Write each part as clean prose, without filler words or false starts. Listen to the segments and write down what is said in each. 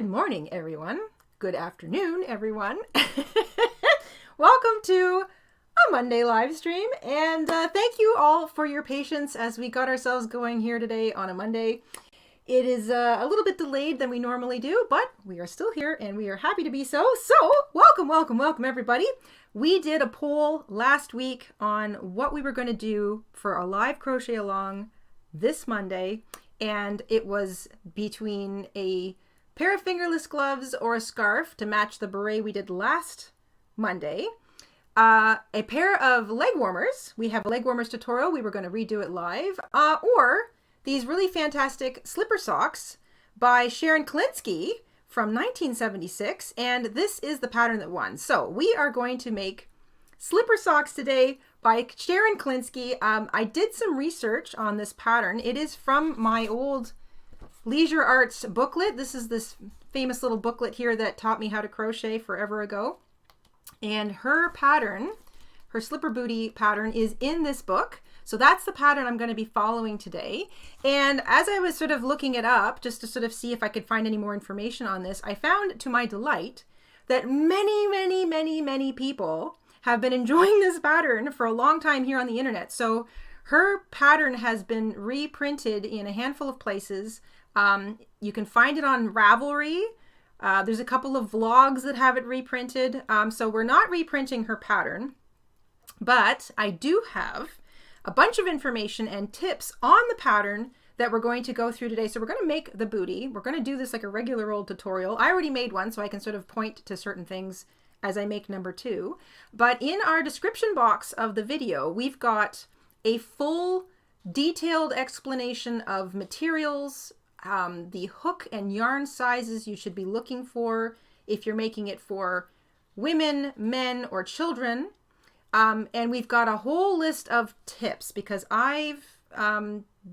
Good morning, everyone. Good afternoon, everyone. Welcome to a Monday live stream, and thank you all for your patience as we got ourselves going here today on a Monday. It is a little bit delayed than we normally do, but we are still here and we are happy to be so. So welcome, everybody. We did a poll last week on what we were going to do for a live crochet along this Monday, and it was between a pair of fingerless gloves or a scarf to match the beret we did last Monday, a pair of leg warmers. We have a leg warmers tutorial. We were going to redo it live, or these really fantastic slipper socks by Sharon Klinsky from 1976, and this is the pattern that won. So we are going to make slipper socks today by Sharon Klinsky. I did some research on this pattern. It is from my old Leisure Arts booklet. This is this famous little booklet here that taught me how to crochet forever ago. And her pattern, her slipper booty pattern, is in this book. So that's the pattern I'm going to be following today. And as I was sort of looking it up, just to sort of see if I could find any more information on this, I found, to my delight, that many people have been enjoying this pattern for a long time here on the internet. So her pattern has been reprinted in a handful of places. You can find it on Ravelry. There's a couple of vlogs that have it reprinted. So we're not reprinting her pattern, but I do have a bunch of information and tips on the pattern that we're going to go through today. So we're going to make the booty. We're going to do this like a regular old tutorial. I already made one, so I can sort of point to certain things as I make number two. But in our description box of the video, we've got a full detailed explanation of materials, the hook and yarn sizes you should be looking for if you're making it for women, men, or children. And we've got a whole list of tips because I've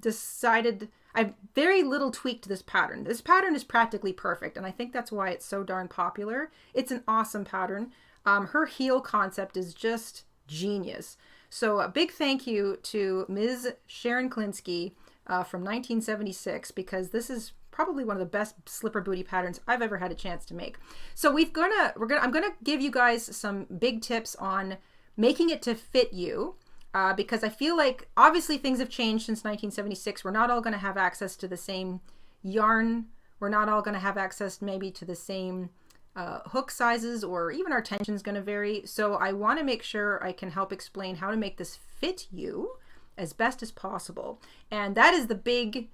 decided I've very little tweaked this pattern. This pattern is practically perfect, and I think that's why it's so darn popular. It's an awesome pattern. Her heel concept is just genius. So a big thank you to Ms. Sharon Klinsky from 1976, because this is probably one of the best slipper booty patterns I've ever had a chance to make. So I'm gonna give you guys some big tips on making it to fit you, because I feel like obviously things have changed since 1976. We're not all going to have access to the same yarn. We're not all going to have access maybe to the same hook sizes, or even our tension's going to vary. So I want to make sure I can help explain how to make this fit you as best as possible. And that is the big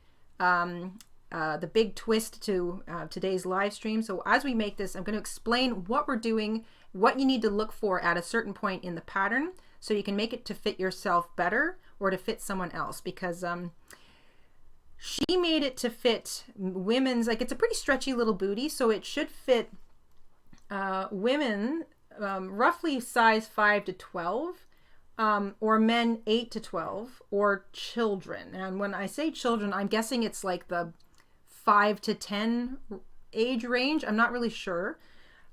twist to today's live stream. So as we make this, I'm going to explain what we're doing, what you need to look for at a certain point in the pattern so you can make it to fit yourself better or to fit someone else, because she made it to fit women's, like it's a pretty stretchy little booty, so it should fit women roughly size 5 to 12, or men 8 to 12, or children. And when I say children, I'm guessing it's like the 5 to 10 age range. I'm not really sure.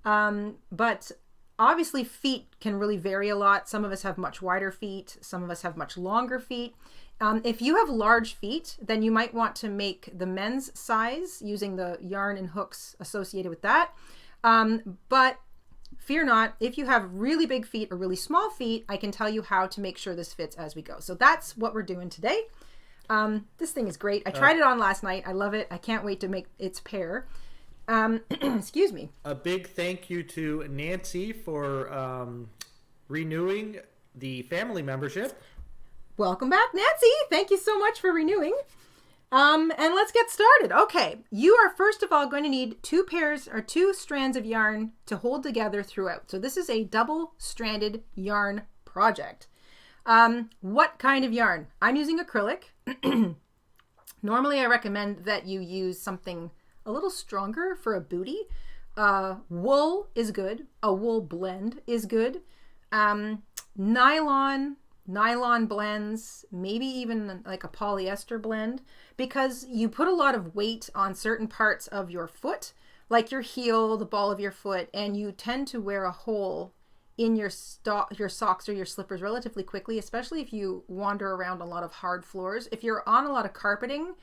But obviously feet can really vary a lot. Some of us have much wider feet. Some of us have much longer feet. If you have large feet, then you might want to make the men's size using the yarn and hooks associated with that. But fear not, if you have really big feet or really small feet, I can tell you how to make sure this fits as we go. So that's what we're doing today. This thing is great. I tried it on last night. I love it. I can't wait to make its pair. Excuse me. A big thank you to Nancy for renewing the family membership. Welcome back, Nancy. Thank you so much for renewing. And let's get started. Okay, you are first of all going to need two strands of yarn to hold together throughout. So this is a double-stranded yarn project. What kind of yarn? I'm using acrylic. Normally I recommend that you use something a little stronger for a booty. Wool is good. A wool blend is good. Nylon blends, maybe even like a polyester blend, because you put a lot of weight on certain parts of your foot, like your heel, the ball of your foot, and you tend to wear a hole in your socks or your slippers relatively quickly, especially if you wander around a lot of hard floors. If you're on a lot of carpeting,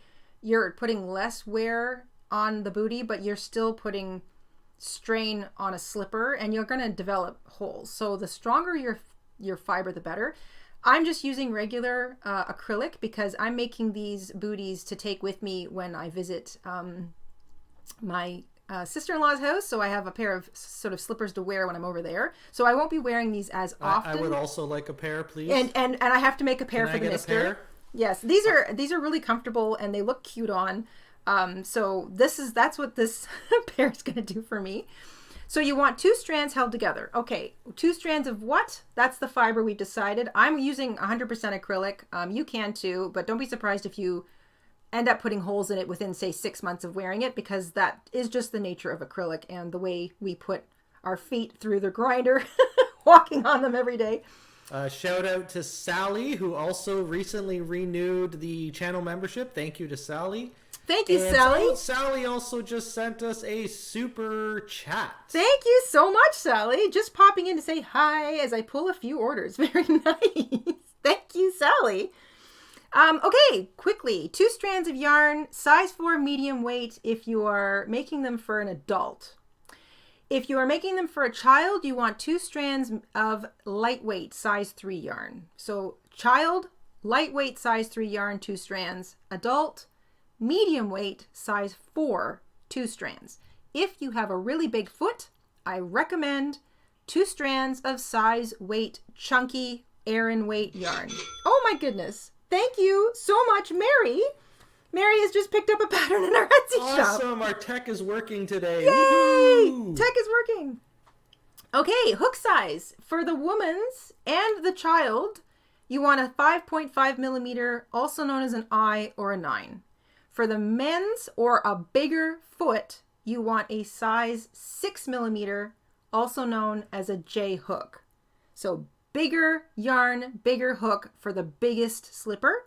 you're putting less wear on the booty, but you're still putting strain on a slipper and you're going to develop holes. So the stronger your fiber, the better. I'm just using regular acrylic because I'm making these booties to take with me when I visit my sister-in-law's house. So I have a pair of sort of slippers to wear when I'm over there. So I won't be wearing these as often. I would also like a pair, please. And I have to make a pair for the mister. Yes, these are really comfortable and they look cute on. So that's what this pair is going to do for me. So you want 2 strands held together. Okay, 2 strands of what? That's the fiber we decided. I'm using 100% acrylic. You can too, but don't be surprised if you end up putting holes in it within, say, 6 months of wearing it, because that is just the nature of acrylic and the way we put our feet through the grinder, walking on them every day. Shout out to Sally, who also recently renewed the channel membership. Thank you to Sally. Thank you, Sally. Sally also just sent us a super chat. Thank you so much, Sally. Just popping in to say hi as I pull a few orders. Very nice. Thank you, Sally. Okay, quickly. 2 strands of yarn, size 4 medium weight if you are making them for an adult. If you are making them for a child, you want 2 strands of lightweight size 3 yarn. So child, lightweight size 3 yarn, 2 strands. Adult, medium weight size 4, 2 strands. If you have a really big foot, I recommend 2 strands of size weight chunky Aran weight yarn. Oh my goodness. Thank you so much, Mary. Mary has just picked up a pattern in our Etsy shop. Awesome. Our tech is working today. Yay! Woo-hoo! Tech is working. Okay, hook size. For the woman's and the child, you want a 5.5 millimeter, also known as an I or a 9. For the men's or a bigger foot, you want a size 6 millimeter, also known as a J hook. So bigger yarn, bigger hook for the biggest slipper.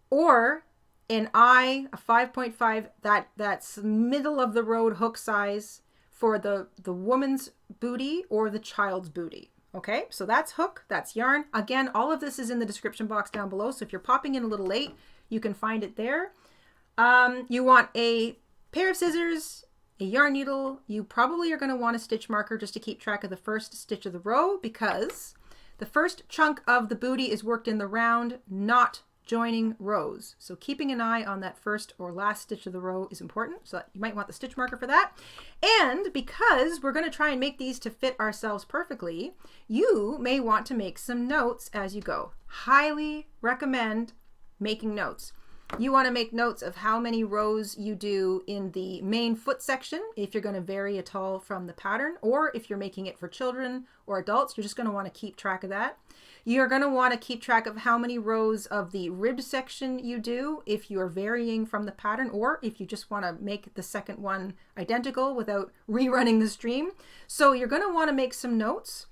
Or an I, a 5.5, that's middle of the road hook size for the woman's booty or the child's booty. Okay, so that's hook, that's yarn. Again, all of this is in the description box down below. So if you're popping in a little late, you can find it there. You want a pair of scissors, a yarn needle. You probably are going to want a stitch marker just to keep track of the first stitch of the row, because the first chunk of the booty is worked in the round, not joining rows. So keeping an eye on that first or last stitch of the row is important. So you might want the stitch marker for that. And because we're going to try and make these to fit ourselves perfectly, you may want to make some notes as you go. Highly recommend making notes. You want to make notes of how many rows you do in the main foot section if you're going to vary at all from the pattern, or if you're making it for children or adults, you're just going to want to keep track of that. You're going to want to keep track of how many rows of the rib section you do if you're varying from the pattern, or if you just want to make the second one identical without rerunning the stream. So you're going to want to make some notes.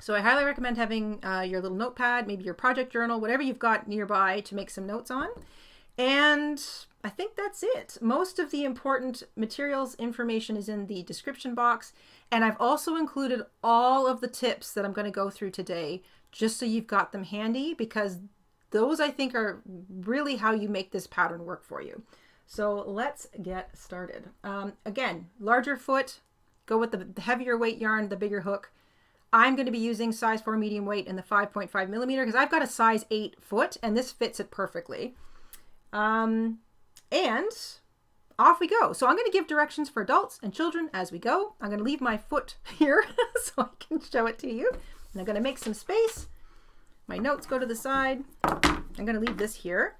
So I highly recommend having your little notepad, maybe your project journal, whatever you've got nearby to make some notes on. And I think that's it. Most of the important materials information is in the description box. And I've also included all of the tips that I'm going to go through today, just so you've got them handy, because those I think are really how you make this pattern work for you. So let's get started. Again, larger foot, go with the heavier weight yarn, the bigger hook. I'm going to be using size 4 medium weight in the 5.5 millimeter because I've got a size 8 foot and this fits it perfectly. And off we go. So I'm going to give directions for adults and children as we go. I'm going to leave my foot here so I can show it to you. And I'm going to make some space. My notes go to the side. I'm going to leave this here.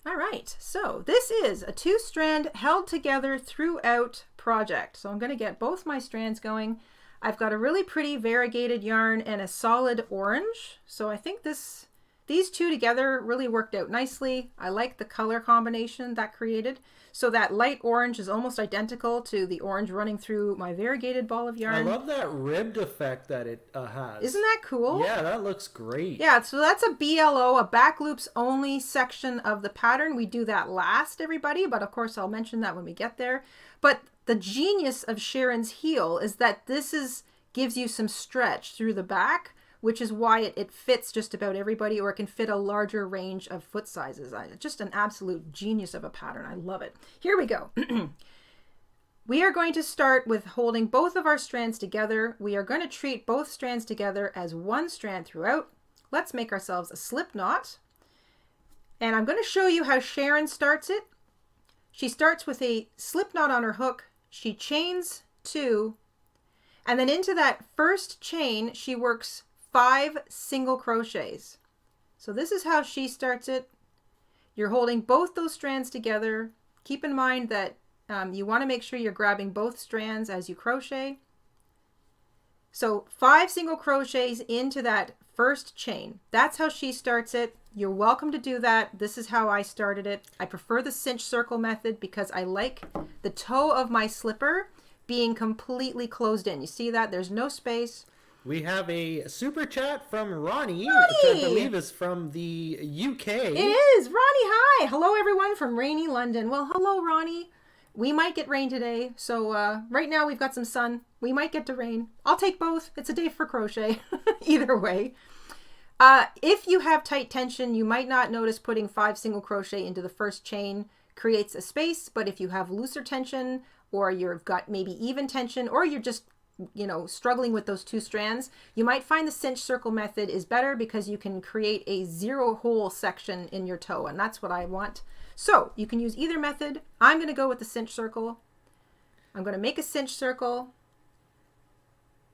All right, so this is a 2-strand held together throughout project. So I'm going to get both my strands going. I've got a really pretty variegated yarn and a solid orange. So I think these two together really worked out nicely. I like the color combination that created. So that light orange is almost identical to the orange running through my variegated ball of yarn. I love that ribbed effect that it has. Isn't that cool? Yeah, that looks great. Yeah, so that's a BLO, a back loops only section of the pattern. We do that last, everybody, but of course I'll mention that when we get there. But the genius of Sharon's heel is that gives you some stretch through the back which is why it fits just about everybody, or it can fit a larger range of foot sizes. Just an absolute genius of a pattern. I love it. Here we go. We are going to start with holding both of our strands together. We are going to treat both strands together as one strand throughout. Let's make ourselves a slip knot. And I'm going to show you how Sharon starts it. She starts with a slip knot on her hook. She chains 2, and then into that first chain, she works 5 single crochets. So this is how she starts it. You're holding both those strands together. Keep in mind that you want to make sure you're grabbing both strands as you crochet. So 5 single crochets into that first chain. That's how she starts it. You're welcome to do that. This is how I started it. I prefer the cinch circle method because I like the toe of my slipper being completely closed in. You see that? There's no space. We have a super chat from Ronnie, which I believe is from the UK. It is. Ronnie, hi. Hello, everyone from rainy London. Well, hello, Ronnie. We might get rain today. So right now we've got some sun. We might get to rain. I'll take both. It's a day for crochet. Either way. If you have tight tension, you might not notice putting 5 single crochet into the first chain creates a space. But if you have looser tension, or you've got maybe even tension, or you're just, you know, struggling with those 2 strands, you might find the cinch circle method is better because you can create a 0 hole section in your toe, and that's what I want. So you can use either method. I'm going to go with the cinch circle. I'm going to make a cinch circle.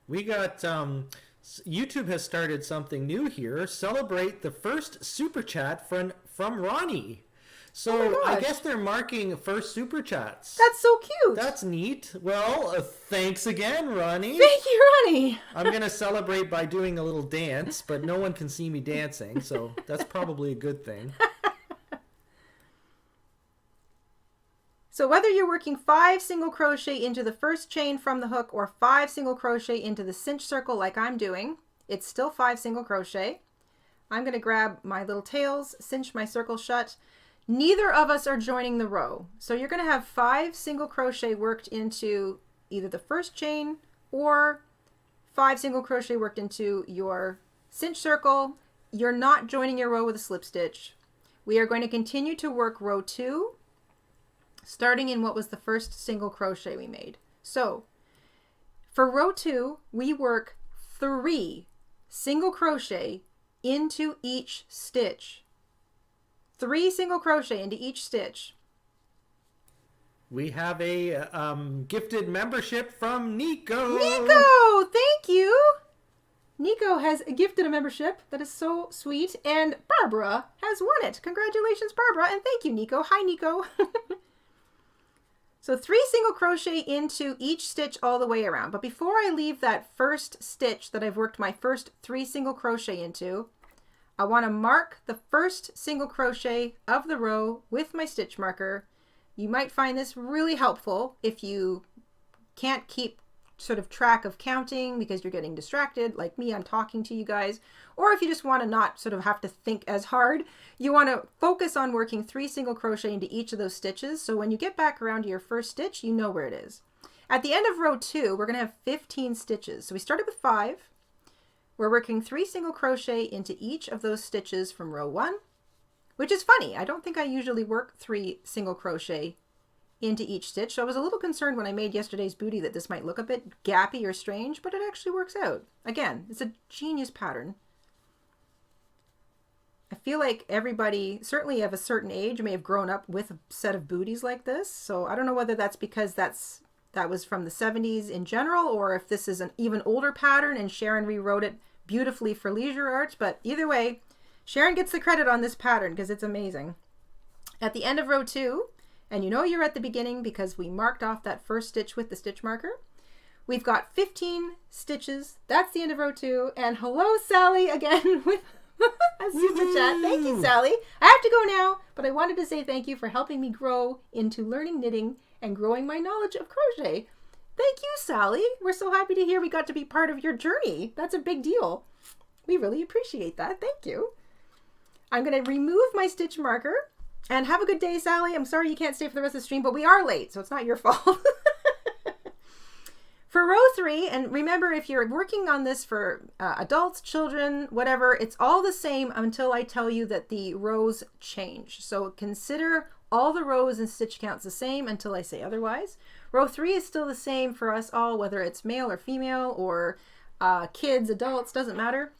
We got YouTube has started something new here. Celebrate the first super chat from Ronnie. So oh I guess they're marking first super chats. That's so cute. That's neat. Well, thanks again, Ronnie. Thank you, Ronnie. I'm going to celebrate by doing a little dance, but no one can see me dancing, so that's probably a good thing. So whether you're working 5 single crochet into the first chain from the hook or 5 single crochet into the cinch circle like I'm doing, it's still 5 single crochet. I'm going to grab my little tails, cinch my circle shut. Neither of us are joining the row. So you're going to have 5 single crochet worked into either the first chain or 5 single crochet worked into your cinch circle. You're not joining your row with a slip stitch. We are going to continue to work row 2, starting in what was the first single crochet we made. So for row 2, we work 3 single crochet into each stitch. 3 single crochet into each stitch. We have a gifted membership from Nico. Nico, thank you. Nico has gifted a membership. That is so sweet. And Barbara has won it. Congratulations, Barbara. And thank you, Nico. Hi, Nico. So 3 single crochet into each stitch all the way around. But before I leave that first stitch that I've worked my first 3 single crochet into, I want to mark the first single crochet of the row with my stitch marker. You might find this really helpful if you can't keep sort of track of counting because you're getting distracted, like me, I'm talking to you guys, or if you just want to not sort of have to think as hard, you want to focus on working 3 single crochet into each of those stitches. So when you get back around to your first stitch, you know where it is. At the end of row 2, we're going to have 15 stitches. So we started with 5. We're working 3 single crochet into each of those stitches from row 1, which is funny. I don't think I usually work 3 single crochet into each stitch. So I was a little concerned when I made yesterday's booty that this might look a bit gappy or strange, but it actually works out. Again, it's a genius pattern. I feel like everybody, certainly of a certain age, may have grown up with a set of booties like this. So I don't know whether that's because that was from the 70s in general, or if this is an even older pattern and Sharon rewrote it beautifully for Leisure Arts. But either way, Sharon gets the credit on this pattern because it's amazing. At the end of row 2, and you know you're at the beginning because we marked off that first stitch with the stitch marker, we've got 15 stitches. That's the end of row 2. And hello, Sally, again with a super chat. Thank you, Sally. I have to go now, but I wanted to say thank you for helping me grow into learning knitting and growing my knowledge of crochet. Thank you, Sally. We're so happy to hear we got to be part of your journey. That's a big deal. We really appreciate that. Thank you. I'm going to remove my stitch marker. And have a good day, Sally. I'm sorry you can't stay for the rest of the stream, but we are late, so it's not your fault. For row 3, and remember if you're working on this for adults, children, whatever, it's all the same until I tell you that the rows change. So consider all the rows and stitch counts the same until I say otherwise. Row 3 is still the same for us all, whether it's male or female or kids, adults, doesn't matter.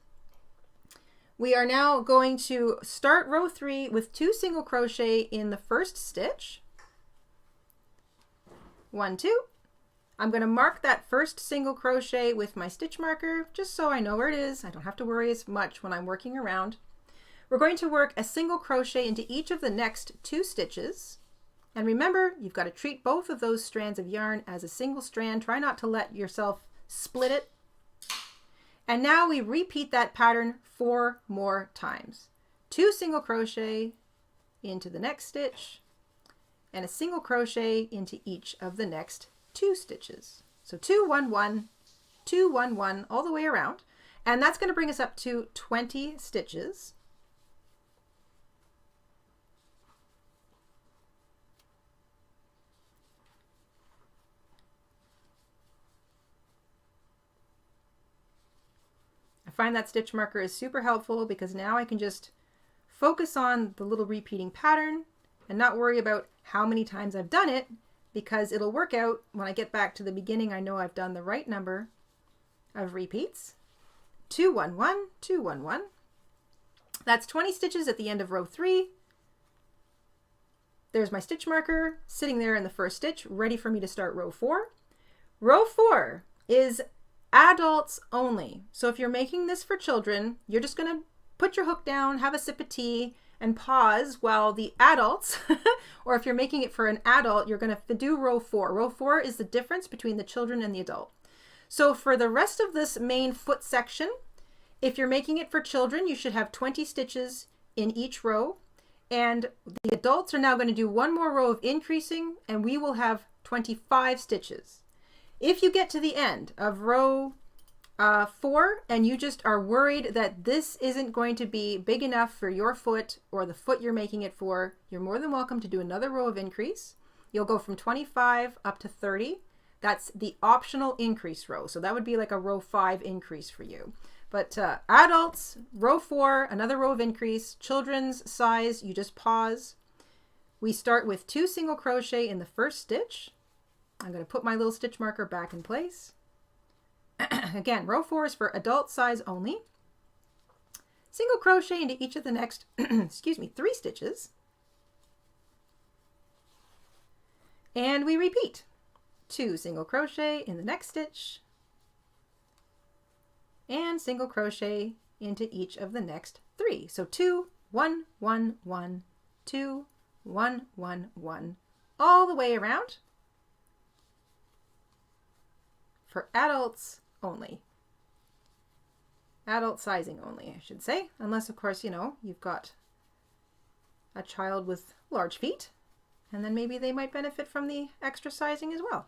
We are now going to start row 3 with 2 single crochet in the first stitch. 1, 2. I'm going to mark that first single crochet with my stitch marker just so I know where it is. I don't have to worry as much when I'm working around. We're going to work a single crochet into each of the next 2 stitches. And remember, you've got to treat both of those strands of yarn as a single strand. Try not to let yourself split it. And now we repeat that pattern 4 more times. 2 single crochet into the next stitch and a single crochet into each of the next 2 stitches. So 2, 1, 1, 2, 1, 1 all the way around. And that's going to bring us up to 20 stitches. I find that stitch marker is super helpful because now I can just focus on the little repeating pattern and not worry about how many times I've done it, because it'll work out when I get back to the beginning. I know I've done the right number of repeats. 2, 1, 1, 2, 1, 1. That's 20 stitches at the end of row 3. There's my stitch marker sitting there in the first stitch, ready for me to start row 4. Row 4 is adults only. So if you're making this for children, you're just going to put your hook down, have a sip of tea, and pause while the adults, or if you're making it for an adult, you're going to do row 4. Row 4 is the difference between the children and the adult. So for the rest of this main foot section, if you're making it for children, you should have 20 stitches in each row. And the adults are now going to do 1 more row of increasing, and we will have 25 stitches. If you get to the end of row 4 and you just are worried that this isn't going to be big enough for your foot or the foot you're making it for, you're more than welcome to do another row of increase. You'll go from 25 up to 30. That's the optional increase row. So that would be like a row 5 increase for you. But adults, row 4, another row of increase. Children's size, you just pause. We start with 2 single crochet in the first stitch. I'm going to put my little stitch marker back in place. Again, row 4 is for adult size only. Single crochet into each of the next, 3 stitches. And we repeat. 2 single crochet in the next stitch. And single crochet into each of the next 3. So 2, 1, 1, 1, 2, 1, 1, 1, all the way around. For adults only. Adult sizing only, I should say. Unless, of course, you know, you've got a child with large feet, and then maybe they might benefit from the extra sizing as well.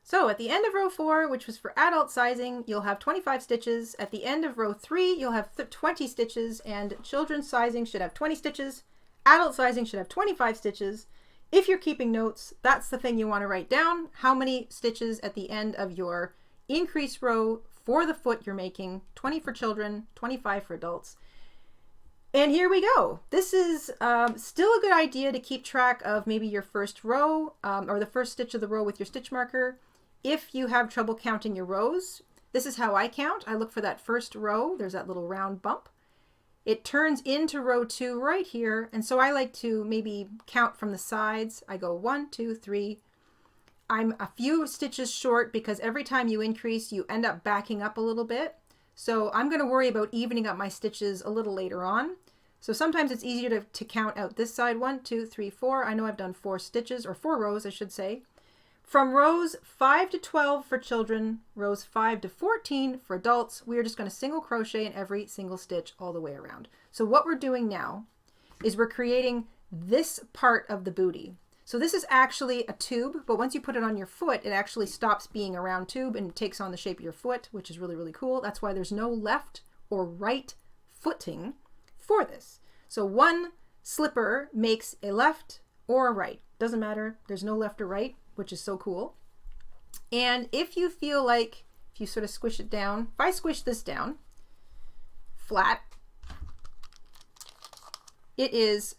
So at the end of row 4, which was for adult sizing, you'll have 25 stitches. At the end of row 3, you'll have 20 stitches, and children's sizing should have 20 stitches. Adult sizing should have 25 stitches. If you're keeping notes, that's the thing you want to write down. How many stitches at the end of your increase row for the foot you're making. 20 for children, 25 for adults. And here we go. This is still a good idea to keep track of maybe your first row or the first stitch of the row with your stitch marker. If you have trouble counting your rows, this is how I count. I look for that first row. There's that little round bump. It turns into row 2 right here. And so I like to maybe count from the sides. I go 1, 2, 3. I'm a few stitches short because every time you increase, you end up backing up a little bit. So I'm going to worry about evening up my stitches a little later on. So sometimes it's easier to count out this side. 1, 2, 3, 4. I know I've done 4 stitches, or 4 rows, I should say. From rows 5 to 12 for children, rows 5 to 14 for adults, we are just going to single crochet in every single stitch all the way around. So what we're doing now is we're creating this part of the booty. So this is actually a tube, but once you put it on your foot, it actually stops being a round tube and takes on the shape of your foot, which is really, really cool. That's why there's no left or right footing for this. So one slipper makes a left or a right. Doesn't matter. There's no left or right, which is so cool. And if you feel like, if you sort of squish it down, if I squish this down flat, it is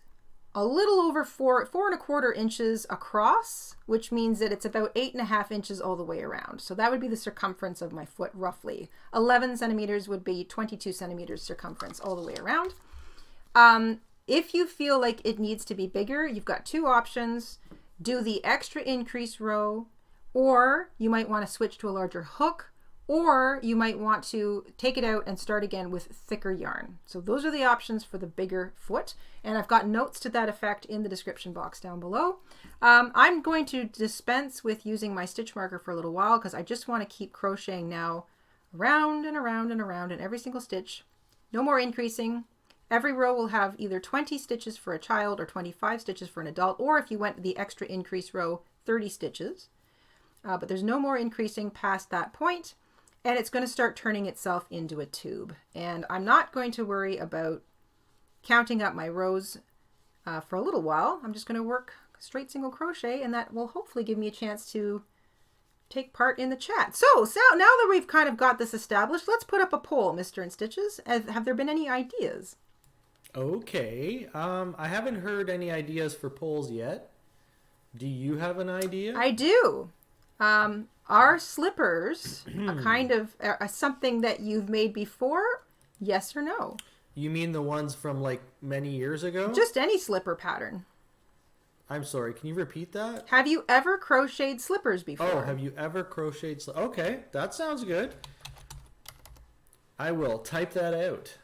a little over 4.25 inches across, which means that it's about 8.5 inches all the way around. So that would be the circumference of my foot roughly. 11 centimeters would be 22 centimeters circumference all the way around. If you feel like it needs to be bigger, you've got two options. Do the extra increase row, or you might want to switch to a larger hook, or you might want to take it out and start again with thicker yarn. So those are the options for the bigger foot. And I've got notes to that effect in the description box down below. I'm going to dispense with using my stitch marker for a little while because I just want to keep crocheting now around and around and around in every single stitch. No more increasing. Every row will have either 20 stitches for a child or 25 stitches for an adult, or if you went the extra increase row, 30 stitches. But there's no more increasing past that point. And it's going to start turning itself into a tube. And I'm not going to worry about counting up my rows for a little while. I'm just going to work straight single crochet, and that will hopefully give me a chance to take part in the chat. So now that we've kind of got this established, let's put up a poll, Mr. InStitches. Have there been any ideas? Okay. I haven't heard any ideas for polls yet. Do you have an idea? I do. Are slippers a kind of something that you've made before? Yes or no? You mean the ones from like many years ago? Just any slipper pattern. I'm sorry, can you repeat that? Have you ever crocheted slippers before? Oh, have you ever crocheted slippers? Okay, that sounds good. I will type that out.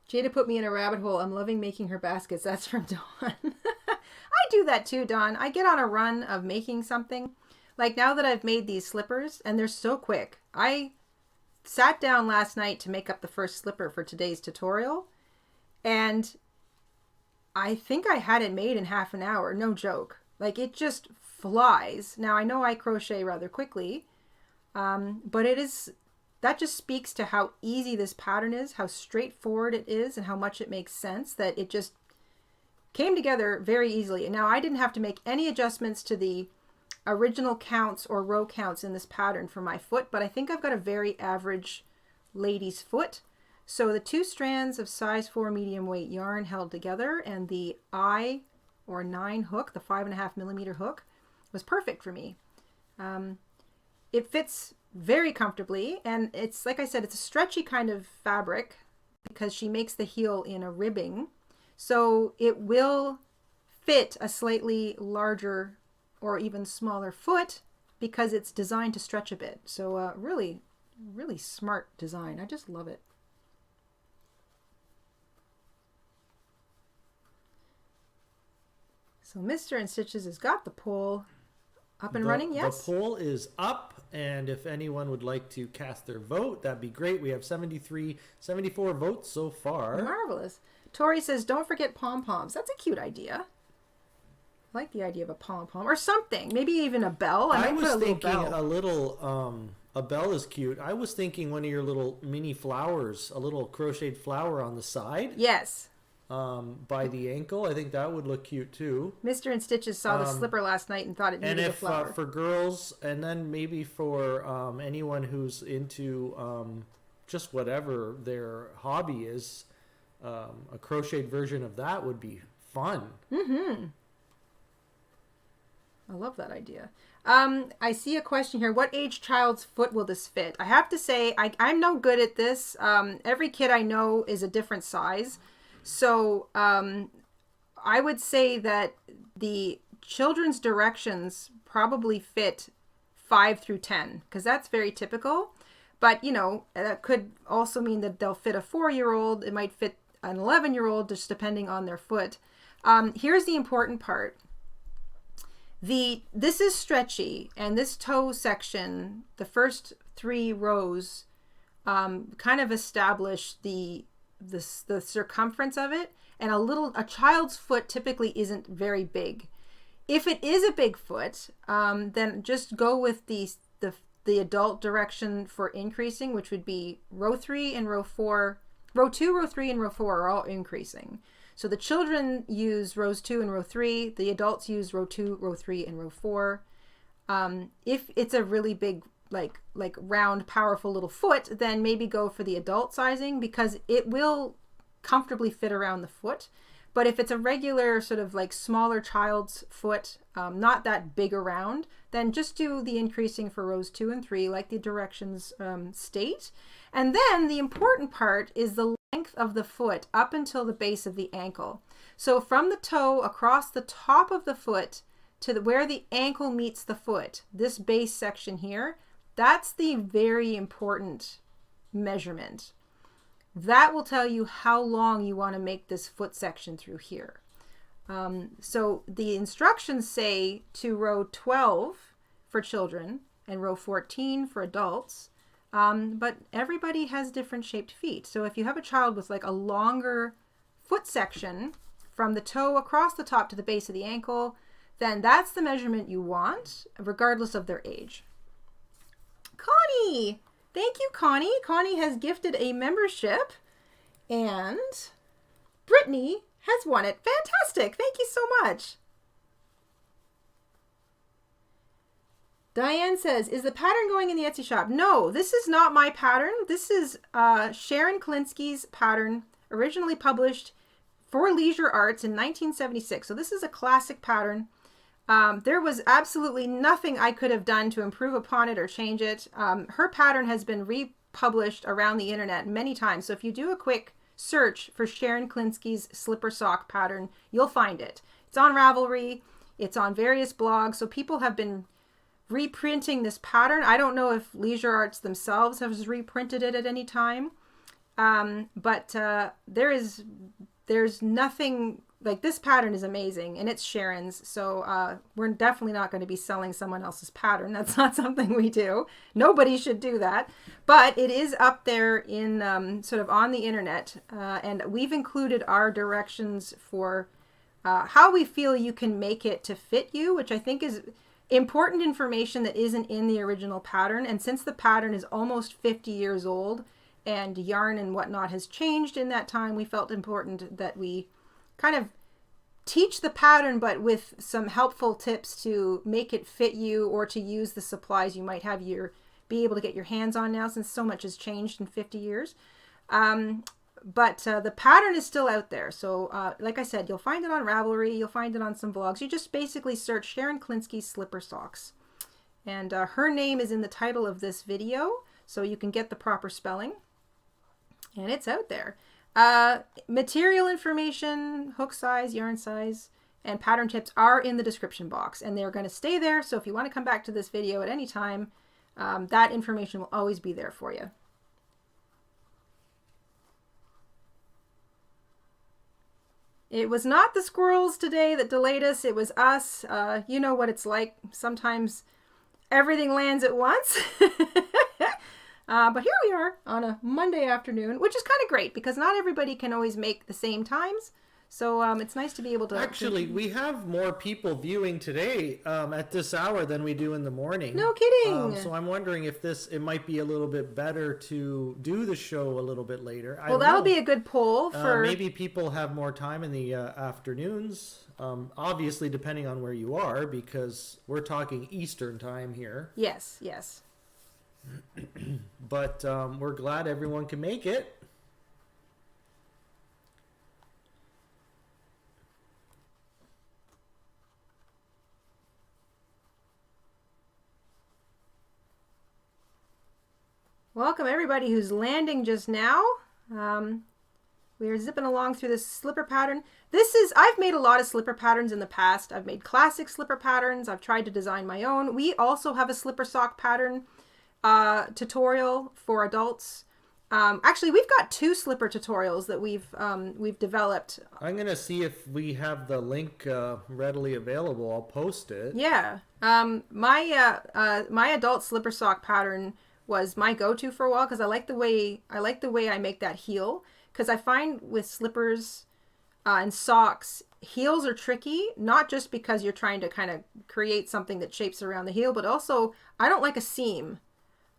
Jayda put me in a rabbit hole. I'm loving making her baskets. That's from Dawn. I do that too, Dawn. I get on a run of making something. Like now that I've made these slippers, and they're so quick. I sat down last night to make up the first slipper for today's tutorial, and I think I had it made in half an hour. No joke. Like it just flies. Now I know I crochet rather quickly, but that just speaks to how easy this pattern is, how straightforward it is, and how much it makes sense that it just came together very easily. And now I didn't have to make any adjustments to the original counts or row counts in this pattern for my foot, but I think I've got a very average lady's foot. So the 2 strands of size 4 medium weight yarn held together, and the I or 9 hook, the 5.5 millimeter hook, was perfect for me. It fits very comfortably, and it's, like I said, it's a stretchy kind of fabric because she makes the heel in a ribbing, so it will fit a slightly larger or even smaller foot because it's designed to stretch a bit. So really, really smart design. I just love it. So Mr. InStitches has got the poll up and running, yes? The poll is up, and if anyone would like to cast their vote, that'd be great. We have 74 votes so far. Marvelous. Tori says, don't forget pom-poms. That's a cute idea. I like the idea of a pom-pom or something. Maybe even a bell. I might put a little bell. A bell is cute. I was thinking one of your little mini flowers, a little crocheted flower on the side. Yes. By the ankle. I think that would look cute too. Mr. InStitches saw the slipper last night and thought it needed a flower. And if for girls, and then maybe for anyone who's into just whatever their hobby is, a crocheted version of that would be fun. Mm-hmm. I love that idea. I see a question here. What age child's foot will this fit? I have to say, I'm no good at this. Every kid I know is a different size. So I would say that the children's directions probably fit 5 through 10 because that's very typical. But, you know, that could also mean that they'll fit a 4-year-old. It might fit an 11-year-old, just depending on their foot. Here's the important part. This is stretchy, and this toe section, the first 3 rows, kind of establish the circumference of it, and a child's foot typically isn't very big. If it is a big foot, then just go with the adult direction for increasing, which would be row 3 and row 4. Row 2, row 3, and row 4 are all increasing. So the children use rows 2 and row 3. The adults use row 2, row 3, and row 4. If it's a really big, like round, powerful little foot, then maybe go for the adult sizing, because it will comfortably fit around the foot. But if it's a regular sort of like smaller child's foot, not that big around, then just do the increasing for rows 2 and 3 like the directions state. And then the important part is the length of the foot up until the base of the ankle. So from the toe across the top of the foot to where the ankle meets the foot, this base section here, that's the very important measurement. That will tell you how long you want to make this foot section through here. So the instructions say to row 12 for children and row 14 for adults, but everybody has different shaped feet. So if you have a child with like a longer foot section from the toe across the top to the base of the ankle, then that's the measurement you want, regardless of their age. Connie! Thank you, Connie. Connie has gifted a membership, and Brittany has won it. Fantastic. Thank you so much. Diane says, is the pattern going in the Etsy shop? No, this is not my pattern. This is Sharon Klinsky's pattern, originally published for Leisure Arts in 1976. So this is a classic pattern. There was absolutely nothing I could have done to improve upon it or change it. Her pattern has been republished around the internet many times. So if you do a quick search for Sharon Klinsky's slipper sock pattern, you'll find it. It's on Ravelry. It's on various blogs. So people have been reprinting this pattern. I don't know if Leisure Arts themselves has reprinted it at any time. But there's nothing. Like, this pattern is amazing, and it's Sharon's, so we're definitely not going to be selling someone else's pattern. That's not something we do. Nobody should do that. But it is up there in sort of on the internet, and we've included our directions for how we feel you can make it to fit you, which I think is important information that isn't in the original pattern. And since the pattern is almost 50 years old and yarn and whatnot has changed in that time, we felt important that we kind of teach the pattern, but with some helpful tips to make it fit you, or to use the supplies you might have be able to get your hands on now, since so much has changed in 50 years. But the pattern is still out there. So like I said, you'll find it on Ravelry, you'll find it on some blogs. You just basically search Sharon Klinsky slipper socks. And her name is in the title of this video, so you can get the proper spelling. And it's out there. Material information, hook size, yarn size, and pattern tips are in the description box, and they're going to stay there. So if you want to come back to this video at any time, that information will always be there for you. It was not the squirrels today that delayed us. It was us. You know what it's like. Sometimes everything lands at once. But here we are on a Monday afternoon, which is kind of great because not everybody can always make the same times. So it's nice to be able to... Actually, we have more people viewing today at this hour than we do in the morning. No kidding. So I'm wondering if it might be a little bit better to do the show a little bit later. Well, that'll be a good poll for... maybe people have more time in the afternoons. Obviously, depending on where you are, because we're talking Eastern time here. Yes, yes. But we're glad everyone can make it. Welcome everybody who's landing just now. We are zipping along through this slipper pattern. I've made a lot of slipper patterns in the past. I've made classic slipper patterns. I've tried to design my own. We also have a slipper sock pattern tutorial for adults. Actually, we've got 2 slipper tutorials that we've developed. I'm gonna see if we have the link readily available. I'll post it. Yeah. My adult slipper sock pattern was my go-to for a while because I like the way I make that heel, because I find with slippers and socks, heels are tricky, not just because you're trying to kind of create something that shapes around the heel, but also I don't like a seam.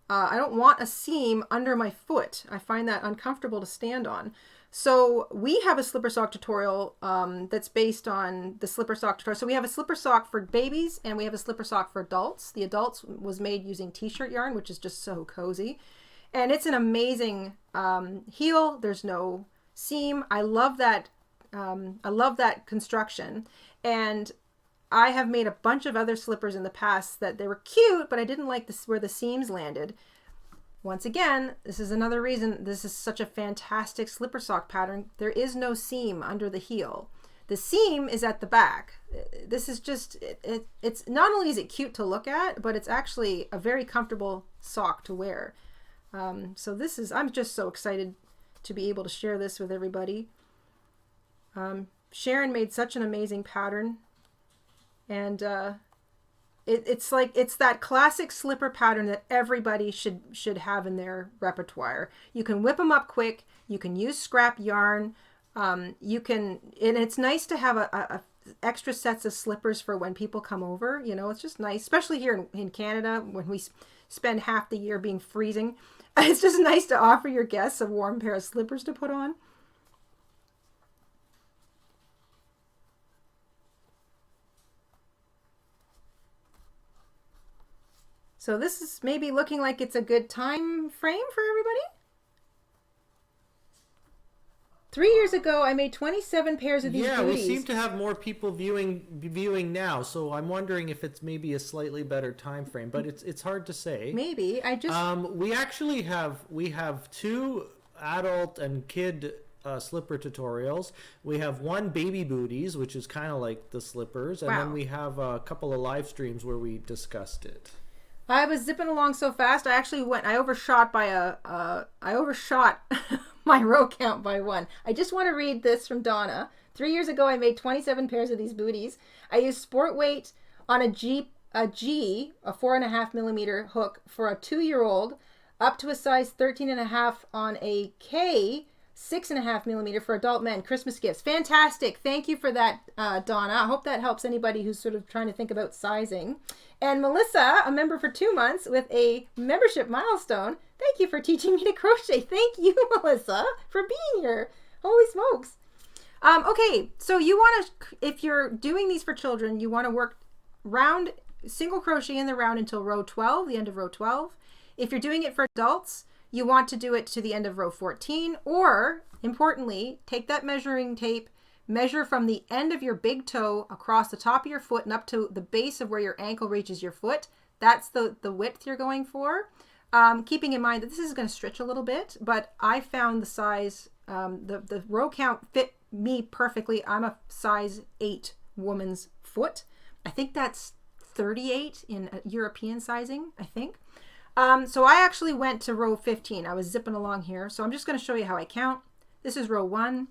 I don't want a seam under my foot. I find that uncomfortable to stand on. So we have a slipper sock tutorial that's based on the slipper sock tutorial. So we have a slipper sock for babies and we have a slipper sock for adults. The adults was made using t-shirt yarn, which is just so cozy. And it's an amazing heel. There's no seam. I love that construction. And I have made a bunch of other slippers in the past that they were cute, but I didn't like this where the seams landed. Once again, this is another reason this is such a fantastic slipper sock pattern. There is no seam under the heel. The seam is at the back. This is just, it's not only is it cute to look at, but it's actually a very comfortable sock to wear. So this is, I'm just so excited to be able to share this with everybody. Sharon made such an amazing pattern. And it's like, it's that classic slipper pattern that everybody should have in their repertoire. You can whip them up quick. You can use scrap yarn. And it's nice to have a extra sets of slippers for when people come over. You know, it's just nice, especially here in Canada when we spend half the year being freezing. It's just nice to offer your guests a warm pair of slippers to put on. So this is maybe looking like it's a good time frame for everybody. 3 years ago, I made 27 pairs of these booties. We seem to have more people viewing now, so I'm wondering if it's maybe a slightly better time frame, but it's hard to say. Maybe I just we actually have 2 adult and kid slipper tutorials. We have 1 baby booties, which is kind of like the slippers, and then we have a couple of live streams where we discussed it. I was zipping along so fast. I overshot my row count by 1. I just want to read this from Donna. 3 years ago, I made 27 pairs of these booties. I used sport weight on a 4.5 millimeter hook for a 2-year-old, up to a size 13.5 on a K, 6.5 millimeter for adult men. Christmas gifts. Fantastic. Thank you for that, Donna. I hope that helps anybody who's sort of trying to think about sizing. And Melissa, a member for 2 months with a membership milestone. Thank you for teaching me to crochet. Thank you, Melissa, for being here. Holy smokes. Okay, so you want to, if you're doing these for children, you want to work round, single crochet in the round until row 12, the end of row 12. If you're doing it for adults, you want to do it to the end of row 14, or importantly, take that measuring tape, measure from the end of your big toe across the top of your foot and up to the base of where your ankle reaches your foot. That's the width you're going for. Keeping in mind that this is going to stretch a little bit, but I found the size, the row count fit me perfectly. I'm a size 8 woman's foot. I think that's 38 in European sizing, I think. So I actually went to row 15. I was zipping along here. So I'm just going to show you how I count. This is row 1,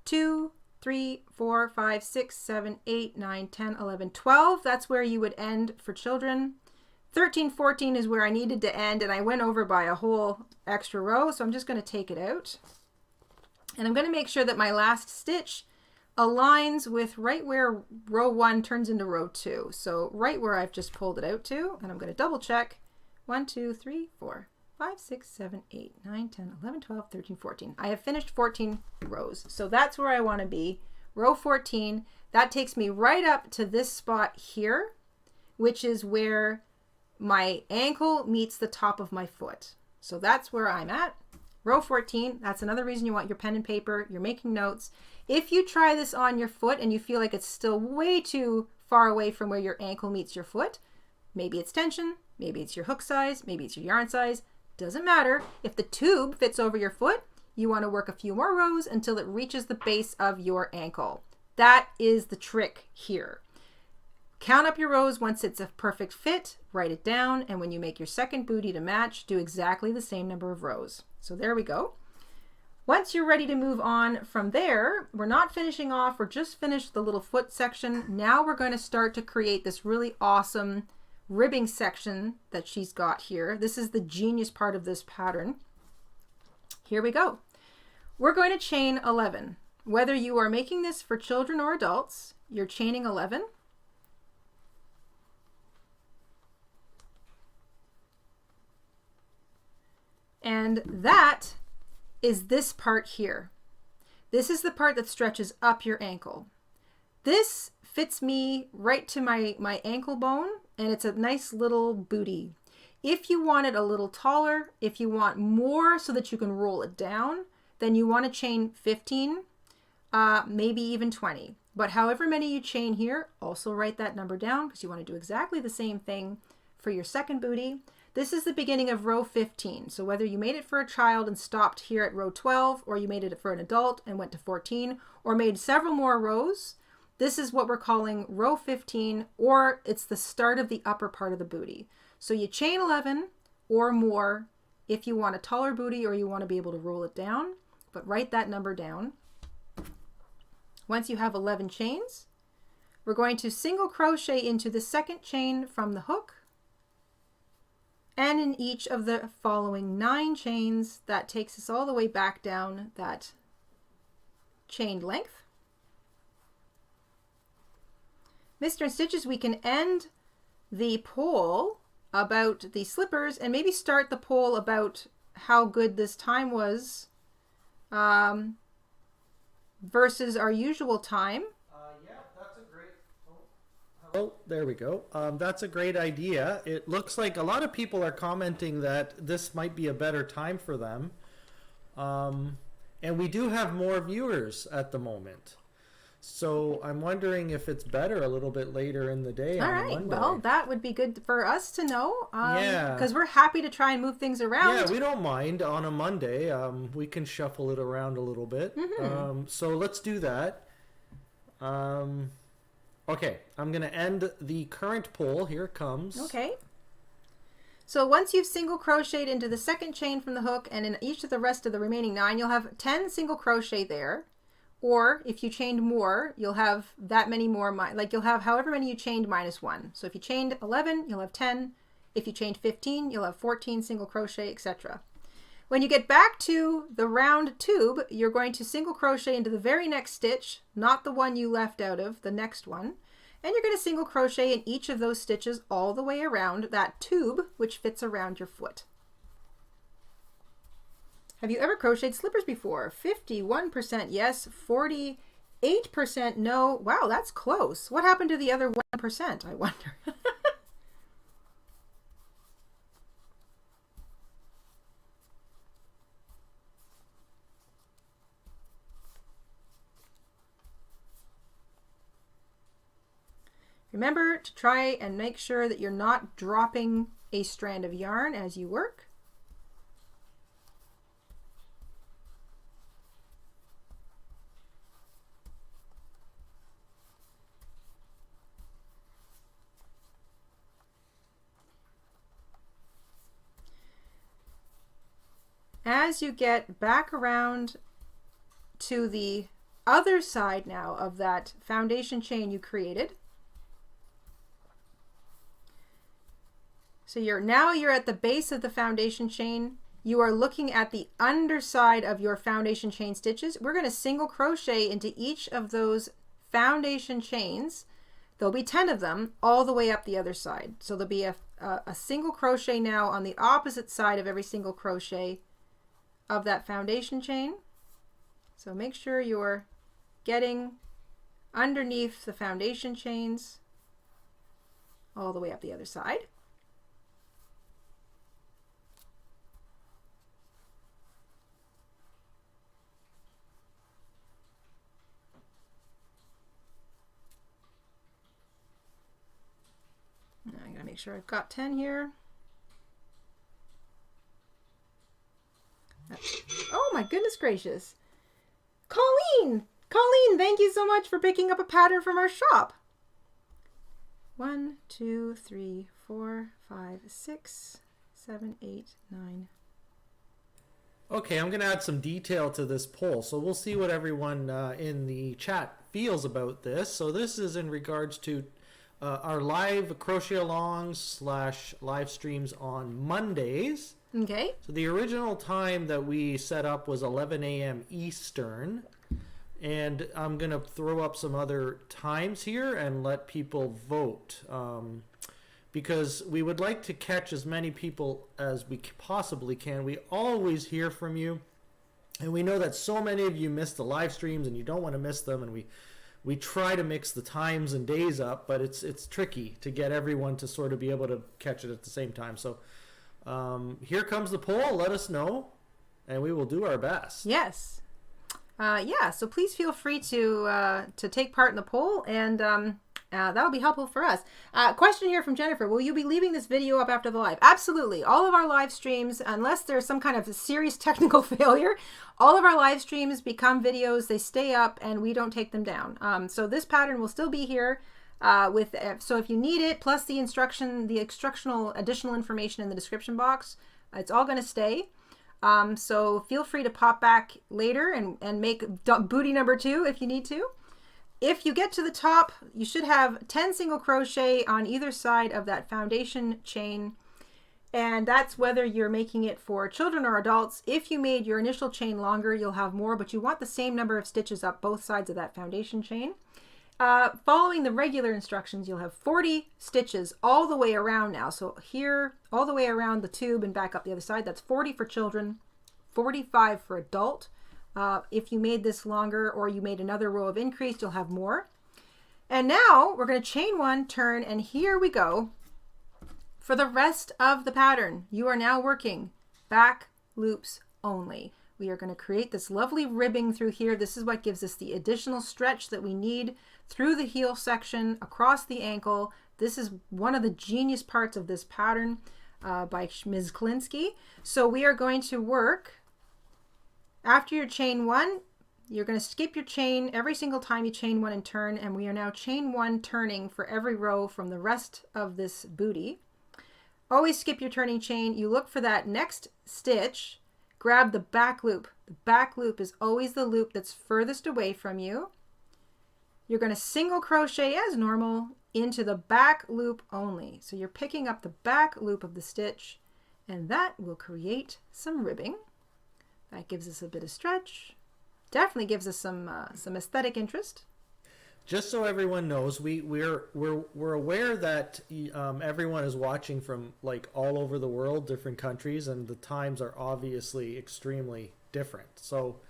2, 3, 4, 5, 6, 7, 8, 9, 10, 11, 12. That's where you would end for children. 13, 14 is where I needed to end, and I went over by a whole extra row. So I'm just going to take it out. And I'm going to make sure that my last stitch aligns with right where row 1 turns into row 2. So right where I've just pulled it out to, and I'm going to double check. 1, 2, 3, 4, 5, 6, 7, 8, 9, 10, 11, 12, 13, 14. I have finished 14 rows. So that's where I want to be. Row 14, that takes me right up to this spot here, which is where my ankle meets the top of my foot. So that's where I'm at. Row 14, that's another reason you want your pen and paper. You're making notes. If you try this on your foot and you feel like it's still way too far away from where your ankle meets your foot, maybe it's tension, maybe it's your hook size, maybe it's your yarn size, doesn't matter. If the tube fits over your foot, you want to work a few more rows until it reaches the base of your ankle. That is the trick here. Count up your rows once it's a perfect fit, write it down, and when you make your second booty to match, do exactly the same number of rows. So there we go. Once you're ready to move on from there, we're not finishing off, we're just finished the little foot section. Now we're going to start to create this really awesome ribbing section that she's got here. This is the genius part of this pattern. Here we go. We're going to chain 11. Whether you are making this for children or adults, you're chaining 11. And that is this part here. This is the part that stretches up your ankle. This fits me right to my ankle bone, and it's a nice little booty. If you want it a little taller, if you want more so that you can roll it down, then you want to chain 15, maybe even 20. But however many you chain here, also write that number down because you want to do exactly the same thing for your second booty. This is the beginning of row 15. So whether you made it for a child and stopped here at row 12, or you made it for an adult and went to 14, or made several more rows, this is what we're calling row 15, or it's the start of the upper part of the booty. So you chain 11 or more if you want a taller booty or you want to be able to roll it down, but write that number down. Once you have 11 chains, we're going to single crochet into the second chain from the hook, and in each of the following 9 chains, that takes us all the way back down that chain length. Mr. InStitches, we can end the poll about the slippers and maybe start the poll about how good this time was versus our usual time. Yeah, that's a great... Oh, there we go. That's a great idea. It looks like a lot of people are commenting that this might be a better time for them. And we do have more viewers at the moment. So I'm wondering if it's better a little bit later in the day. All right. Well, that would be good for us to know. Yeah. Because we're happy to try and move things around. Yeah, we don't mind on a Monday. We can shuffle it around a little bit. Mm-hmm. So let's do that. Okay, I'm going to end the current poll. Here it comes. Okay. So once you've single crocheted into the second chain from the hook, and in each of the rest of the remaining 9, you'll have 10 single crochet there. Or if you chained more, you'll have that many more, like you'll have however many you chained minus 1. So if you chained 11, you'll have 10. If you chained 15, you'll have 14 single crochet, etc. When you get back to the round tube, you're going to single crochet into the very next stitch, not the one you left out of, the next one. And you're going to single crochet in each of those stitches all the way around that tube, which fits around your foot. Have you ever crocheted slippers before? 51% yes, 48% no. Wow, that's close. What happened to the other 1%, I wonder? Remember to try and make sure that you're not dropping a strand of yarn as you work. As you get back around to the other side now of that foundation chain you created, so you're at the base of the foundation chain. You are looking at the underside of your foundation chain stitches. We're going to single crochet into each of those foundation chains. There'll be 10 of them all the way up the other side. So there'll be a single crochet now on the opposite side of every single crochet of that foundation chain. So make sure you're getting underneath the foundation chains all the way up the other side. Now I gotta make sure I've got 10 here. Oh my goodness gracious. Colleen, thank you so much for picking up a pattern from our shop. 1, 2, 3, 4, 5, 6, 7, 8, 9. Okay, I'm going to add some detail to this poll. So we'll see what everyone in the chat feels about this. So this is in regards to our live crochet alongs / live streams on Mondays. Okay. So the original time that we set up was 11 a.m. Eastern. And I'm going to throw up some other times here and let people vote. Because we would like to catch as many people as we possibly can. We always hear from you. And we know that so many of you miss the live streams and you don't want to miss them. And we try to mix the times and days up, but it's tricky to get everyone to sort of be able to catch it at the same time. So here comes the poll. Let us know, and we will do our best. Yes. Yeah, so please feel free to take part in the poll, and that will be helpful for us. Question here from Jennifer. Will you be leaving this video up after the live? Absolutely. All of our live streams, unless there's some kind of serious technical failure, all of our live streams become videos. They stay up, and we don't take them down. So this pattern will still be here. So if you need it, plus the instructional additional information in the description box, it's all going to stay. So feel free to pop back later and make booty number 2 if you need to. If you get to the top, you should have 10 single crochet on either side of that foundation chain. And that's whether you're making it for children or adults. If you made your initial chain longer, you'll have more, but you want the same number of stitches up both sides of that foundation chain. Following the regular instructions, you'll have 40 stitches all the way around now. So here, all the way around the tube and back up the other side, that's 40 for children, 45 for adult. If you made this longer or you made another row of increase, you'll have more. And now we're going to chain 1, turn, and here we go. For the rest of the pattern, you are now working back loops only. We are going to create this lovely ribbing through here. This is what gives us the additional stretch that we need through the heel section, across the ankle. This is one of the genius parts of this pattern by Ms. Klinsky. So we are going to work, after your chain 1, you're going to skip your chain every single time you chain 1 and turn, and we are now chain 1 turning for every row from the rest of this booty. Always skip your turning chain. You look for that next stitch, grab the back loop. The back loop is always the loop that's furthest away from you. You're going to single crochet as normal into the back loop only. So you're picking up the back loop of the stitch, and that will create some ribbing. That gives us a bit of stretch. Definitely gives us some aesthetic interest. Just so everyone knows, we're aware that everyone is watching from like all over the world, different countries, and the times are obviously extremely different. So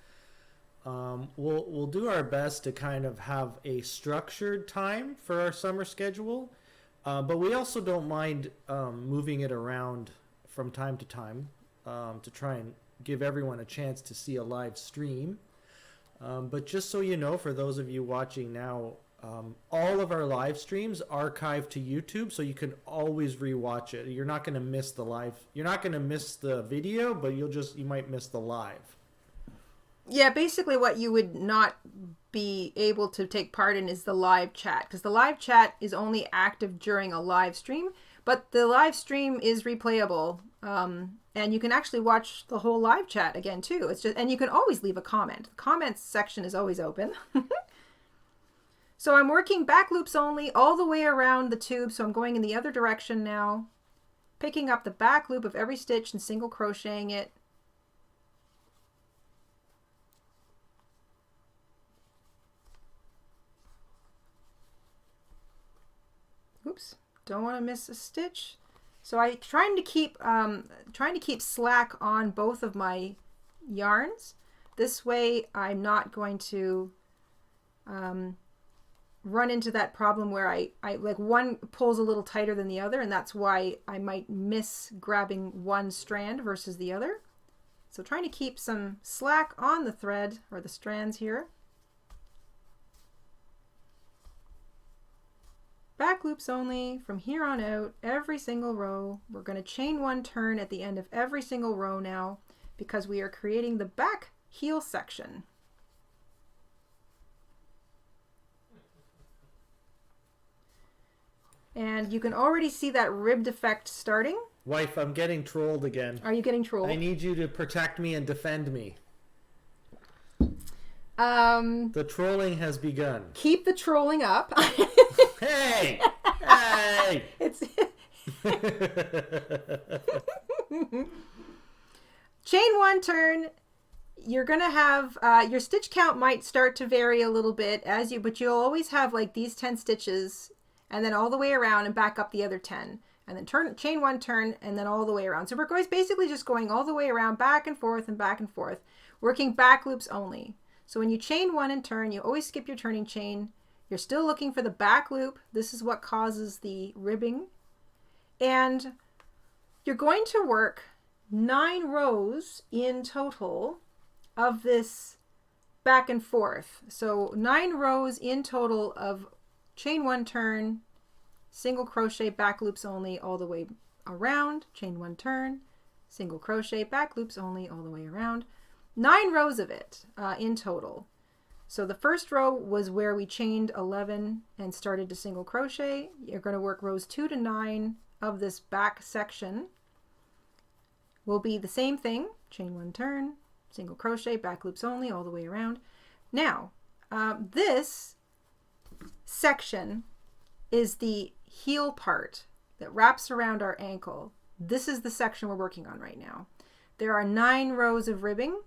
we'll do our best to kind of have a structured time for our summer schedule, but we also don't mind moving it around from time to time to try and give everyone a chance to see a live stream. But just so you know, for those of you watching now, all of our live streams archive to YouTube, so you can always rewatch it. You're not going to miss the live. You're not going to miss the video, but you might miss the live. Yeah, basically what you would not be able to take part in is the live chat, because the live chat is only active during a live stream, but the live stream is replayable. And you can actually watch the whole live chat again too. And you can always leave a comment. The comments section is always open. So I'm working back loops only all the way around the tube. So I'm going in the other direction now, picking up the back loop of every stitch and single crocheting it. Oops, don't want to miss a stitch. So I'm trying to keep slack on both of my yarns. This way I'm not going to run into that problem where I like one pulls a little tighter than the other, and that's why I might miss grabbing one strand versus the other. So trying to keep some slack on the thread or the strands here. Back loops only from here on out, every single row. We're going to chain 1 turn at the end of every single row now, because we are creating the back heel section. And you can already see that ribbed effect starting. Wife, I'm getting trolled again. Are you getting trolled? I need you to protect me and defend me. The trolling has begun. Keep the trolling up. Hey! Hey! It's chain one turn. You're gonna have your stitch count might start to vary a little bit but you'll always have like these 10 stitches, and then all the way around and back up the other 10, and then chain one turn, and then all the way around. So we're basically just going all the way around, back and forth, working back loops only. So when you chain one and turn, you always skip your turning chain. You're still looking for the back loop. This is what causes the ribbing. And you're going to work 9 rows in total of this back and forth. So 9 rows in total of chain one turn, single crochet, back loops only all the way around, chain one turn, single crochet, back loops only all the way around. 9 rows of it in total. So the first row was where we chained 11 and started to single crochet. You're going to work rows 2 to 9 of this back section. Will be the same thing, chain one turn, single crochet, back loops only all the way around. Now, this section is the heel part that wraps around our ankle. This is the section we're working on right now. There are 9 rows of ribbing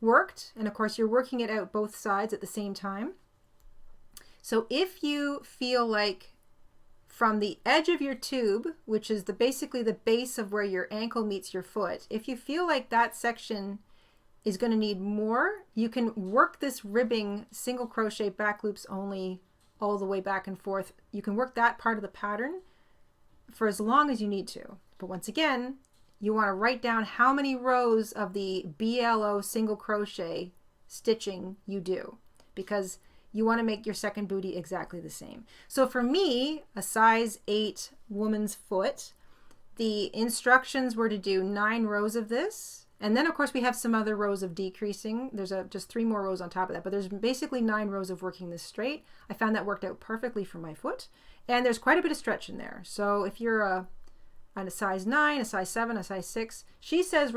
worked, and of course you're working it out both sides at the same time. So if you feel like from the edge of your tube, which is basically the base of where your ankle meets your foot, if you feel like that section is going to need more, you can work this ribbing single crochet, back loops only all the way back and forth. You can work that part of the pattern for as long as you need to. But once again, you want to write down how many rows of the BLO single crochet stitching you do, because you want to make your second booty exactly the same. So for me, a size 8 woman's foot, the instructions were to do 9 rows of this. And then of course we have some other rows of decreasing. There's just 3 more rows on top of that, but there's basically 9 rows of working this straight. I found that worked out perfectly for my foot. And there's quite a bit of stretch in there. So if you're a size 9, a size 7, a size 6. She says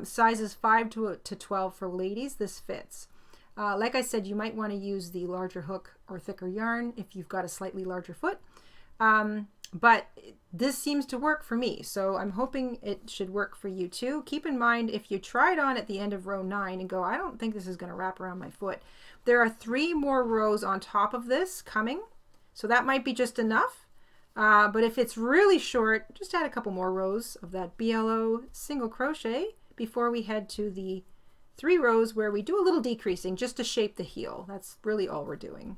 sizes 5 to 12 for ladies. This fits. Like I said, you might want to use the larger hook or thicker yarn if you've got a slightly larger foot. But this seems to work for me, so I'm hoping it should work for you too. Keep in mind, if you try it on at the end of row 9 and go, I don't think this is going to wrap around my foot, there are 3 more rows on top of this coming. So that might be just enough. But if it's really short, just add a couple more rows of that BLO single crochet before we head to the 3 rows where we do a little decreasing just to shape the heel. That's really all we're doing.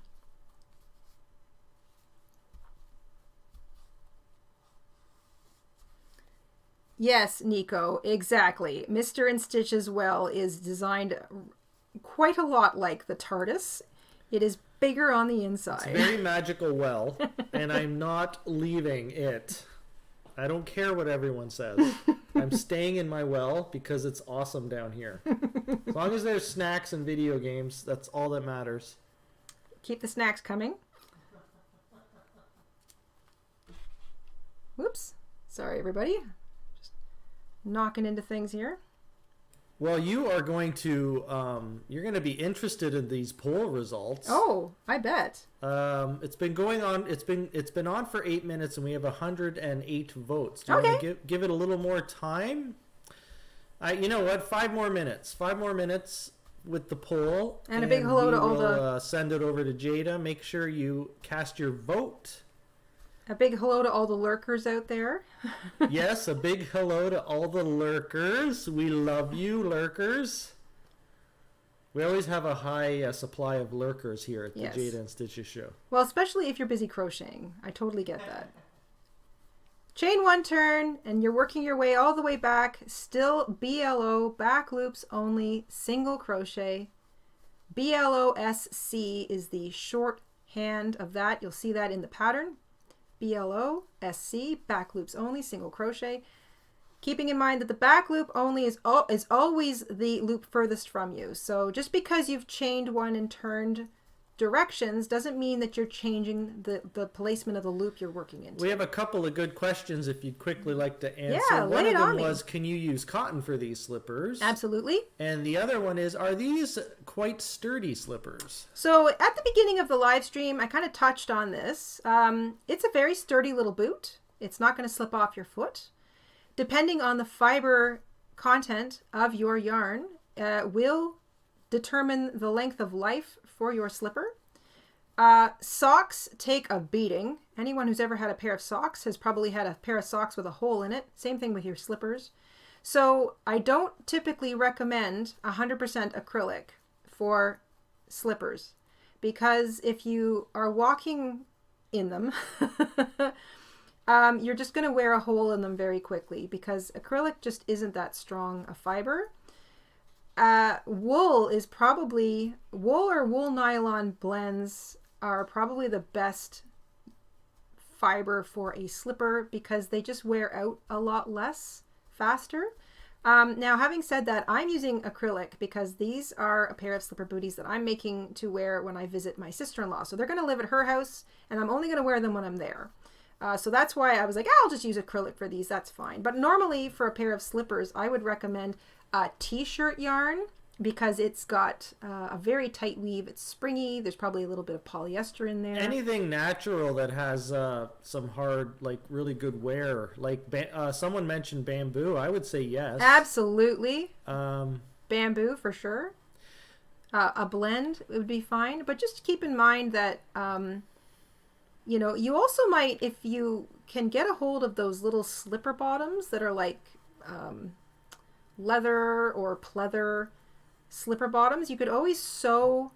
Yes, Nico, exactly. Mr. InStitches Well is designed quite a lot like the TARDIS. It is bigger on the inside. It's a very magical well, and I'm not leaving it. I don't care what everyone says. I'm staying in my well because it's awesome down here. As long as there's snacks and video games, that's all that matters. Keep the snacks coming. Whoops. Sorry, everybody. Just knocking into things here. Well, you are going to you're going to be interested in these poll results. Oh, I bet. It's been going on. It's been on for 8 minutes, and we have 108 votes. Do you Okay. want to give it a little more time? You know what? 5 more minutes. 5 more minutes with the poll, And a big hello to all the send it over to Jayda. Make sure you cast your vote. A big hello to all the lurkers out there. Yes, a big hello to all the lurkers. We love you, lurkers. We always have a high supply of lurkers here at the Yes. Jayda and Stitches show. Well, especially if you're busy crocheting. I totally get that. Chain 1 turn, and you're working your way all the way back. Still BLO, back loops only, single crochet. BLOSC is the shorthand of that. You'll see that in the pattern. BLOSC, back loops only, single crochet. Keeping in mind that the back loop only is always the loop furthest from you. So just because you've chained 1 and turned directions doesn't mean that you're changing the placement of the loop you're working into. We have a couple of good questions if you'd quickly like to answer. Yeah, one lay of it on them me. was, can you use cotton for these slippers? Absolutely. And the other one is, are these quite sturdy slippers? So at the beginning of the live stream, I kind of touched on this. It's a very sturdy little boot. It's not going to slip off your foot. Depending on the fiber content of your yarn, will determine the length of life for your slipper. Socks take a beating. Anyone who's ever had a pair of socks has probably had a pair of socks with a hole in it. Same thing with your slippers. So I don't typically recommend 100% acrylic for slippers, because if you are walking in them, you're just going to wear a hole in them very quickly, because acrylic just isn't that strong a fiber. Wool or wool nylon blends are probably the best fiber for a slipper, because they just wear out a lot less faster. Now, having said that, I'm using acrylic because these are a pair of slipper booties that I'm making to wear when I visit my sister-in-law. So they're going to live at her house, and I'm only going to wear them when I'm there. So that's why I was like, I'll just use acrylic for these. That's fine. But normally for a pair of slippers, I would recommend a t-shirt yarn, because it's got a very tight weave. It's springy. There's probably a little bit of polyester in there. Anything natural that has some hard, like really good wear. Like someone mentioned bamboo. I would say yes. Absolutely. Bamboo for sure. A blend would be fine. But just keep in mind that, you also might, if you can get a hold of those little slipper bottoms that are like leather or pleather slipper bottoms, you could always sew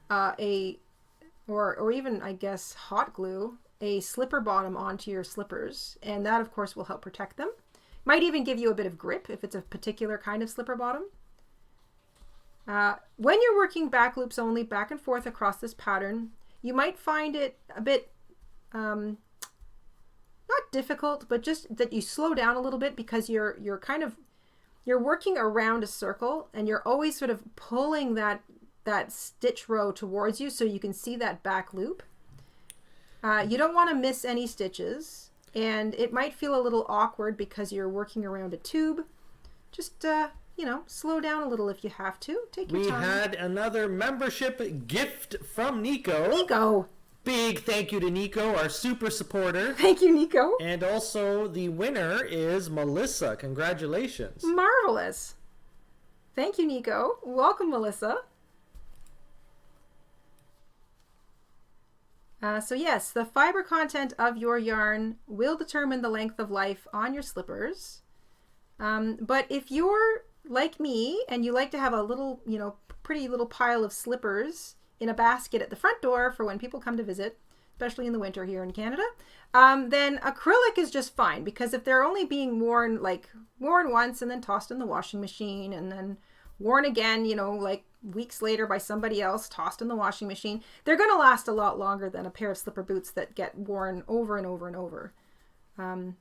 or even, I guess, hot glue a slipper bottom onto your slippers, and that of course will help protect them. Might even give you a bit of grip if it's a particular kind of slipper bottom. When you're working back loops only, back and forth across this pattern, you might find it a bit not difficult, but just that you slow down a little bit, because you're working around a circle, and you're always sort of pulling that stitch row towards you so you can see that back loop. You don't want to miss any stitches, and it might feel a little awkward because you're working around a tube. Just, slow down a little if you have to. Take your time. We had another membership gift from Nico. Nico! Big thank you to Nico, our super supporter. Thank you, Nico. And also the winner is Melissa. Congratulations. Marvelous. Thank you, Nico. Welcome, Melissa. So yes, the fiber content of your yarn will determine the length of life on your slippers. But if you're like me and you like to have a little, pretty little pile of slippers in a basket at the front door for when people come to visit, especially in the winter here in Canada, then acrylic is just fine, because if they're only being worn once and then tossed in the washing machine and then worn again, like weeks later by somebody else, tossed in the washing machine, they're going to last a lot longer than a pair of slipper boots that get worn over and over and over.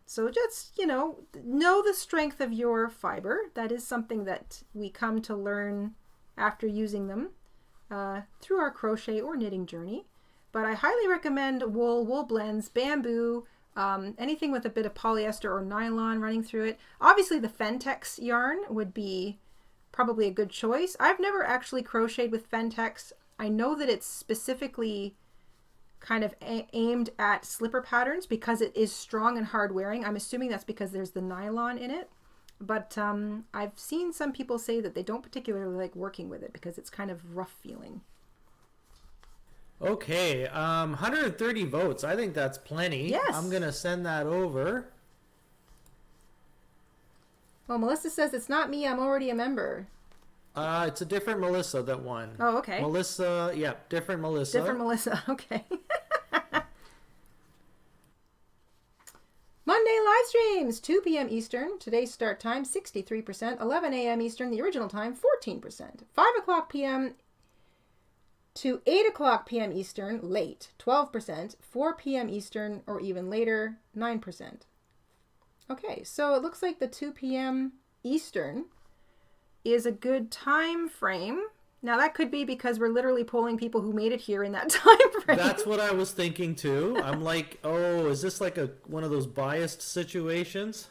So just, know the strength of your fiber. That is something that we come to learn after using them through our crochet or knitting journey. But I highly recommend wool blends, bamboo, anything with a bit of polyester or nylon running through it. Obviously the Fentex yarn would be probably a good choice. I've never actually crocheted with Fentex. I know that it's specifically kind of aimed at slipper patterns because it is strong and hard wearing. I'm assuming that's because there's the nylon in it. But I've seen some people say that they don't particularly like working with it because it's kind of rough feeling. Okay, 130 votes. I think that's plenty. Yes. I'm going to send that over. Well, Melissa says it's not me. I'm already a member. It's a different Melissa that won. Oh, okay. Melissa, yeah, different Melissa. Different Melissa, okay. Monday live streams, 2 p.m. Eastern. Today's start time, 63%. 11 a.m. Eastern, the original time, 14%. 5 o'clock p.m. to 8 o'clock p.m. Eastern, late, 12%. 4 p.m. Eastern, or even later, 9%. Okay, so it looks like the 2 p.m. Eastern is a good time frame Now that could be because we're literally polling people who made it here in that time frame. That's what I was thinking too. I'm like, oh, is this like one of those biased situations?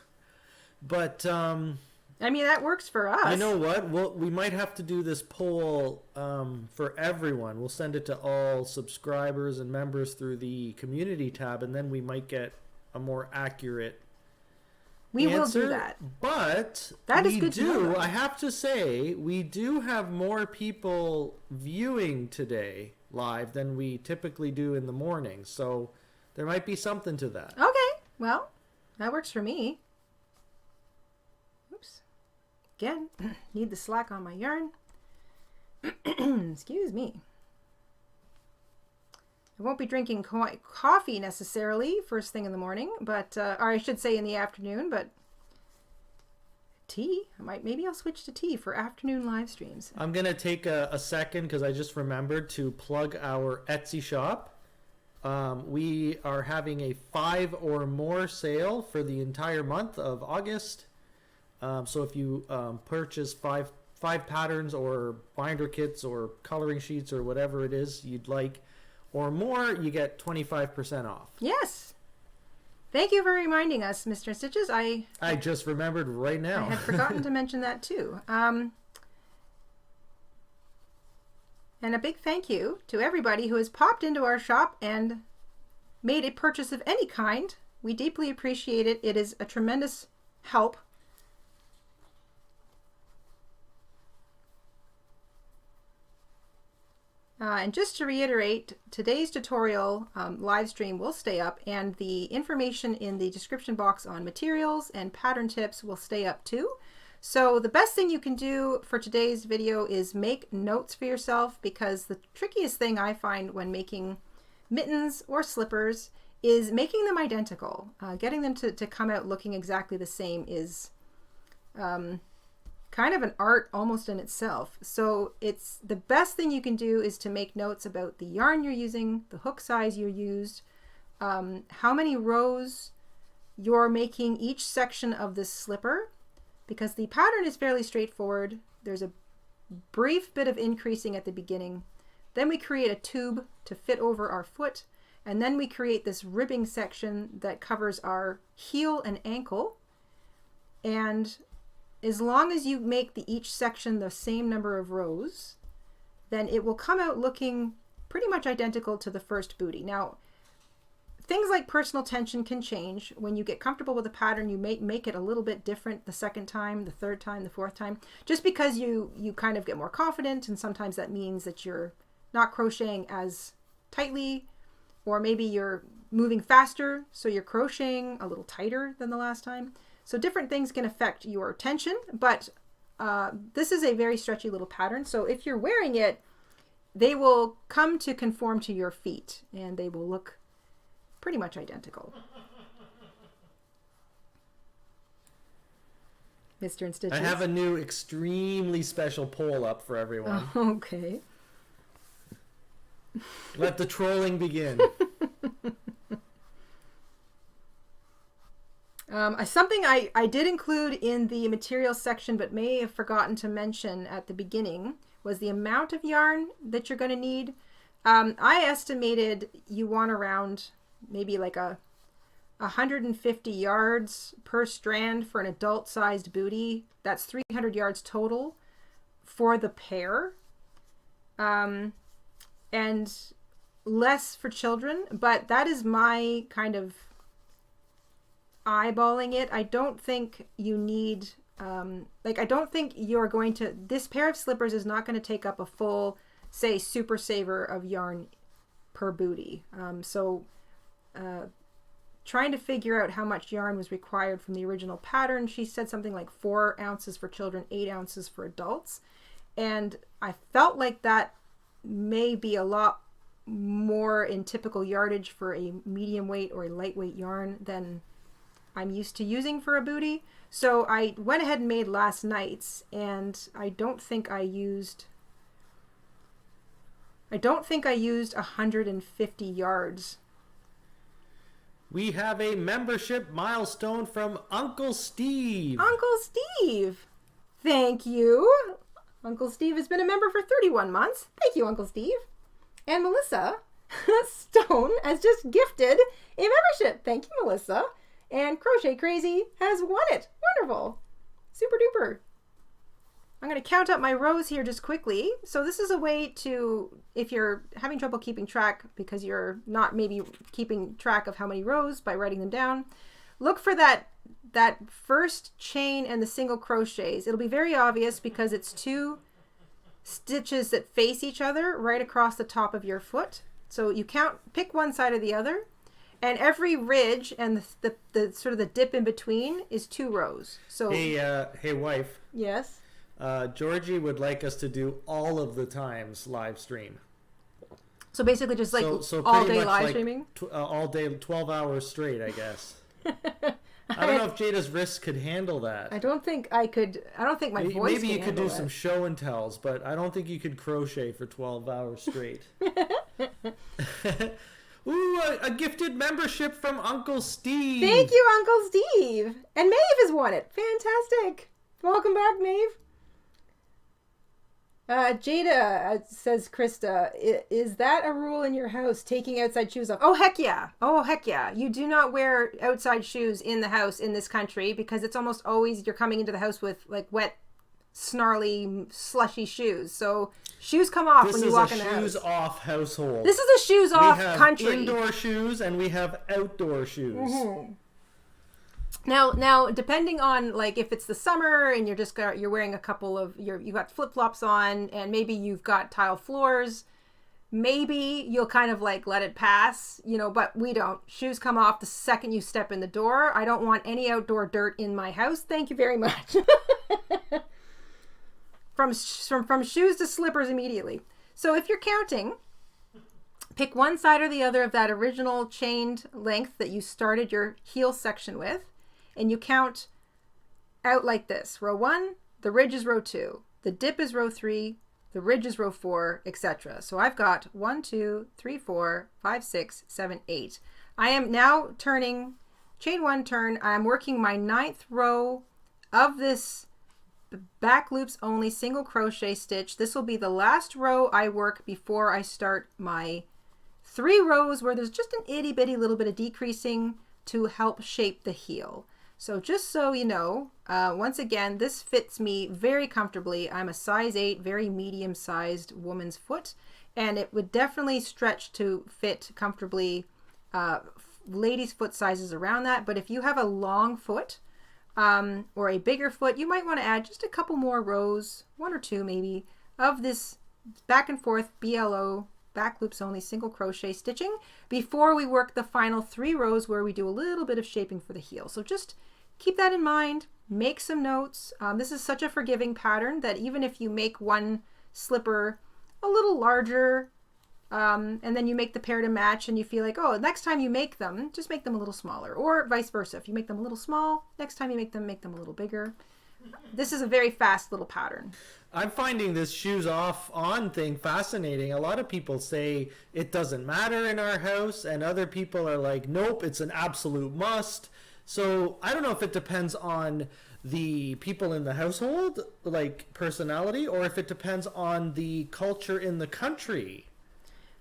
But I mean, that works for us. you know what? We might have to do this poll for everyone. We'll send it to all subscribers and members through the community tab, and then we might get a more accurate We will answer. do that. But That is we good to know, though. I have to say, we do have more people viewing today live than we typically do in the morning. So there might be something to that. Okay, well, that works for me. Oops. Again, need the slack on my yarn. Excuse me. I won't be drinking coffee necessarily first thing in the morning, but or I should say in the afternoon, but tea. Maybe I'll switch to tea for afternoon live streams. I'm going to take a second because I just remembered to plug our Etsy shop. We are having a 5 or more sale for the entire month of August. So if you purchase five patterns or binder kits or coloring sheets or whatever it is you'd like or more, you get 25% off. Yes. Thank you for reminding us, Mr. InStitches. I just remembered right now. I had forgotten to mention that too. And a big thank you to everybody who has popped into our shop and made a purchase of any kind. We deeply appreciate it. It is a tremendous help. And just to reiterate, today's tutorial live stream will stay up, and the information in the description box on materials and pattern tips will stay up too. So the best thing you can do for today's video is make notes for yourself, because the trickiest thing I find when making mittens or slippers is making them identical. Getting them to come out looking exactly the same is kind of an art almost in itself. So it's the best thing you can do is to make notes about the yarn you're using, the hook size you used, how many rows you're making each section of this slipper, because the pattern is fairly straightforward. There's a brief bit of increasing at the beginning. Then we create a tube to fit over our foot, and then we create this ribbing section that covers our heel and ankle. And as long as you make each section the same number of rows, then it will come out looking pretty much identical to the first booty. Now, things like personal tension can change. When you get comfortable with a pattern, you may make it a little bit different the second time, the third time, the fourth time, just because you kind of get more confident, and sometimes that means that you're not crocheting as tightly, or maybe you're moving faster, so you're crocheting a little tighter than the last time. So different things can affect your tension, but this is a very stretchy little pattern. So if you're wearing it, they will come to conform to your feet, and they will look pretty much identical. Mr. InStitches. I have a new extremely special poll up for everyone. Oh, okay. Let the trolling begin. Something I did include in the materials section but may have forgotten to mention at the beginning was the amount of yarn that you're going to need. I estimated you want around maybe like 150 yards per strand for an adult-sized booty. That's 300 yards total for the pair. And less for children, but that is my kind of eyeballing it. I don't think you need, I don't think you're going to, this pair of slippers is not going to take up a full, say, super saver of yarn per booty. Trying to figure out how much yarn was required from the original pattern, she said something like 4 ounces for children, 8 ounces for adults. And I felt like that may be a lot more in typical yardage for a medium weight or a lightweight yarn than I'm used to using for a booty. So I went ahead and made last night's, and I don't think I used 150 yards. We have a membership milestone from Uncle Steve. Uncle Steve! Thank you! Uncle Steve has been a member for 31 months. Thank you, Uncle Steve. And Melissa Stone has just gifted a membership. Thank you, Melissa. And Crochet Crazy has won it. Wonderful. Super duper. I'm going to count up my rows here just quickly. So this is a way to, if you're having trouble keeping track because you're not maybe keeping track of how many rows by writing them down, look for that first chain and the single crochets. It'll be very obvious because it's 2 stitches that face each other right across the top of your foot. So you pick one side or the other, and every ridge and the sort of the dip in between is 2 rows. So hey wife. Yes. Georgie would like us to do all of the times live stream. So basically just like so all day much live like streaming? All day, 12 hours straight, I guess. I don't know if Jayda's wrists could handle that. I don't think I could. I don't think my voice Maybe you could do that. some show and tells, but I don't think you could crochet for 12 hours straight. Ooh, a gifted membership from Uncle Steve. Thank you, Uncle Steve. And Maeve has won it. Fantastic. Welcome back, Maeve. Jayda, says Krista, is that a rule in your house, taking outside shoes off? Oh, heck yeah. Oh, heck yeah. You do not wear outside shoes in the house in this country because it's almost always you're coming into the house with like wet, snarly, slushy shoes. So shoes come off when you walk in the house. This is a shoes off household. This is a shoes off country. We have indoor shoes and we have outdoor shoes. Mm-hmm. Now, depending on like if it's the summer and you're wearing a couple of you've got flip flops on and maybe you've got tile floors, maybe you'll kind of like let it pass, but we don't. Shoes come off the second you step in the door. I don't want any outdoor dirt in my house. Thank you very much. From shoes to slippers immediately. So if you're counting, pick one side or the other of that original chained length that you started your heel section with. And you count out like this. Row 1, the ridge is row 2, the dip is row 3, the ridge is row 4, etc. So I've got 1, 2, 3, 4, 5, 6, 7, 8. I am now turning, chain 1 turn, I'm working my 9th row of this back loops only single crochet stitch. This will be the last row I work before I start my 3 rows where there's just an itty bitty little bit of decreasing to help shape the heel. So just so you know, once again, this fits me very comfortably. I'm a size 8, very medium-sized woman's foot, and it would definitely stretch to fit comfortably ladies' foot sizes around that. But if you have a long foot or a bigger foot, you might want to add just a couple more rows, 1 or 2 maybe, of this back and forth BLO, back loops only single crochet stitching before we work the final 3 rows where we do a little bit of shaping for the heel. So just keep that in mind, make some notes. This is such a forgiving pattern that even if you make one slipper a little larger and then you make the pair to match and you feel like, oh, next time you make them, just make them a little smaller, or vice versa. If you make them a little small, next time you make them a little bigger. This is a very fast little pattern. I'm finding this shoes off on thing fascinating. A lot of people say it doesn't matter in our house, and other people are like, nope, it's an absolute must. So I don't know if it depends on the people in the household, like personality, or if it depends on the culture in the country.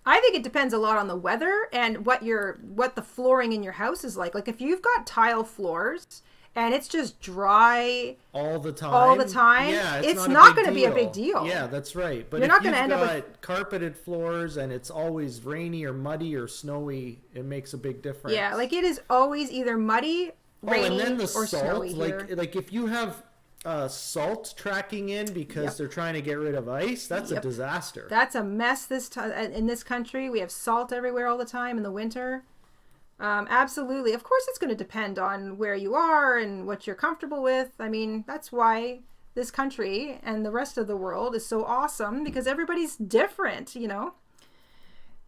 I think it depends a lot on the weather and what the flooring in your house is like. Like if you've got tile floors and it's just dry all the time, yeah, it's not going to be a big deal. Yeah, that's right. But you're not going to end up with carpeted floors and it's always rainy or muddy or snowy, it makes a big difference. Yeah, like it is always either muddy, rainy, and then the or salt, snowy here. Like if you have salt tracking in because they're trying to get rid of ice, that's a disaster. That's a mess in this country. We have salt everywhere all the time in the winter. Absolutely. Of course, it's going to depend on where you are and what you're comfortable with. I mean, that's why this country and the rest of the world is so awesome, because everybody's different,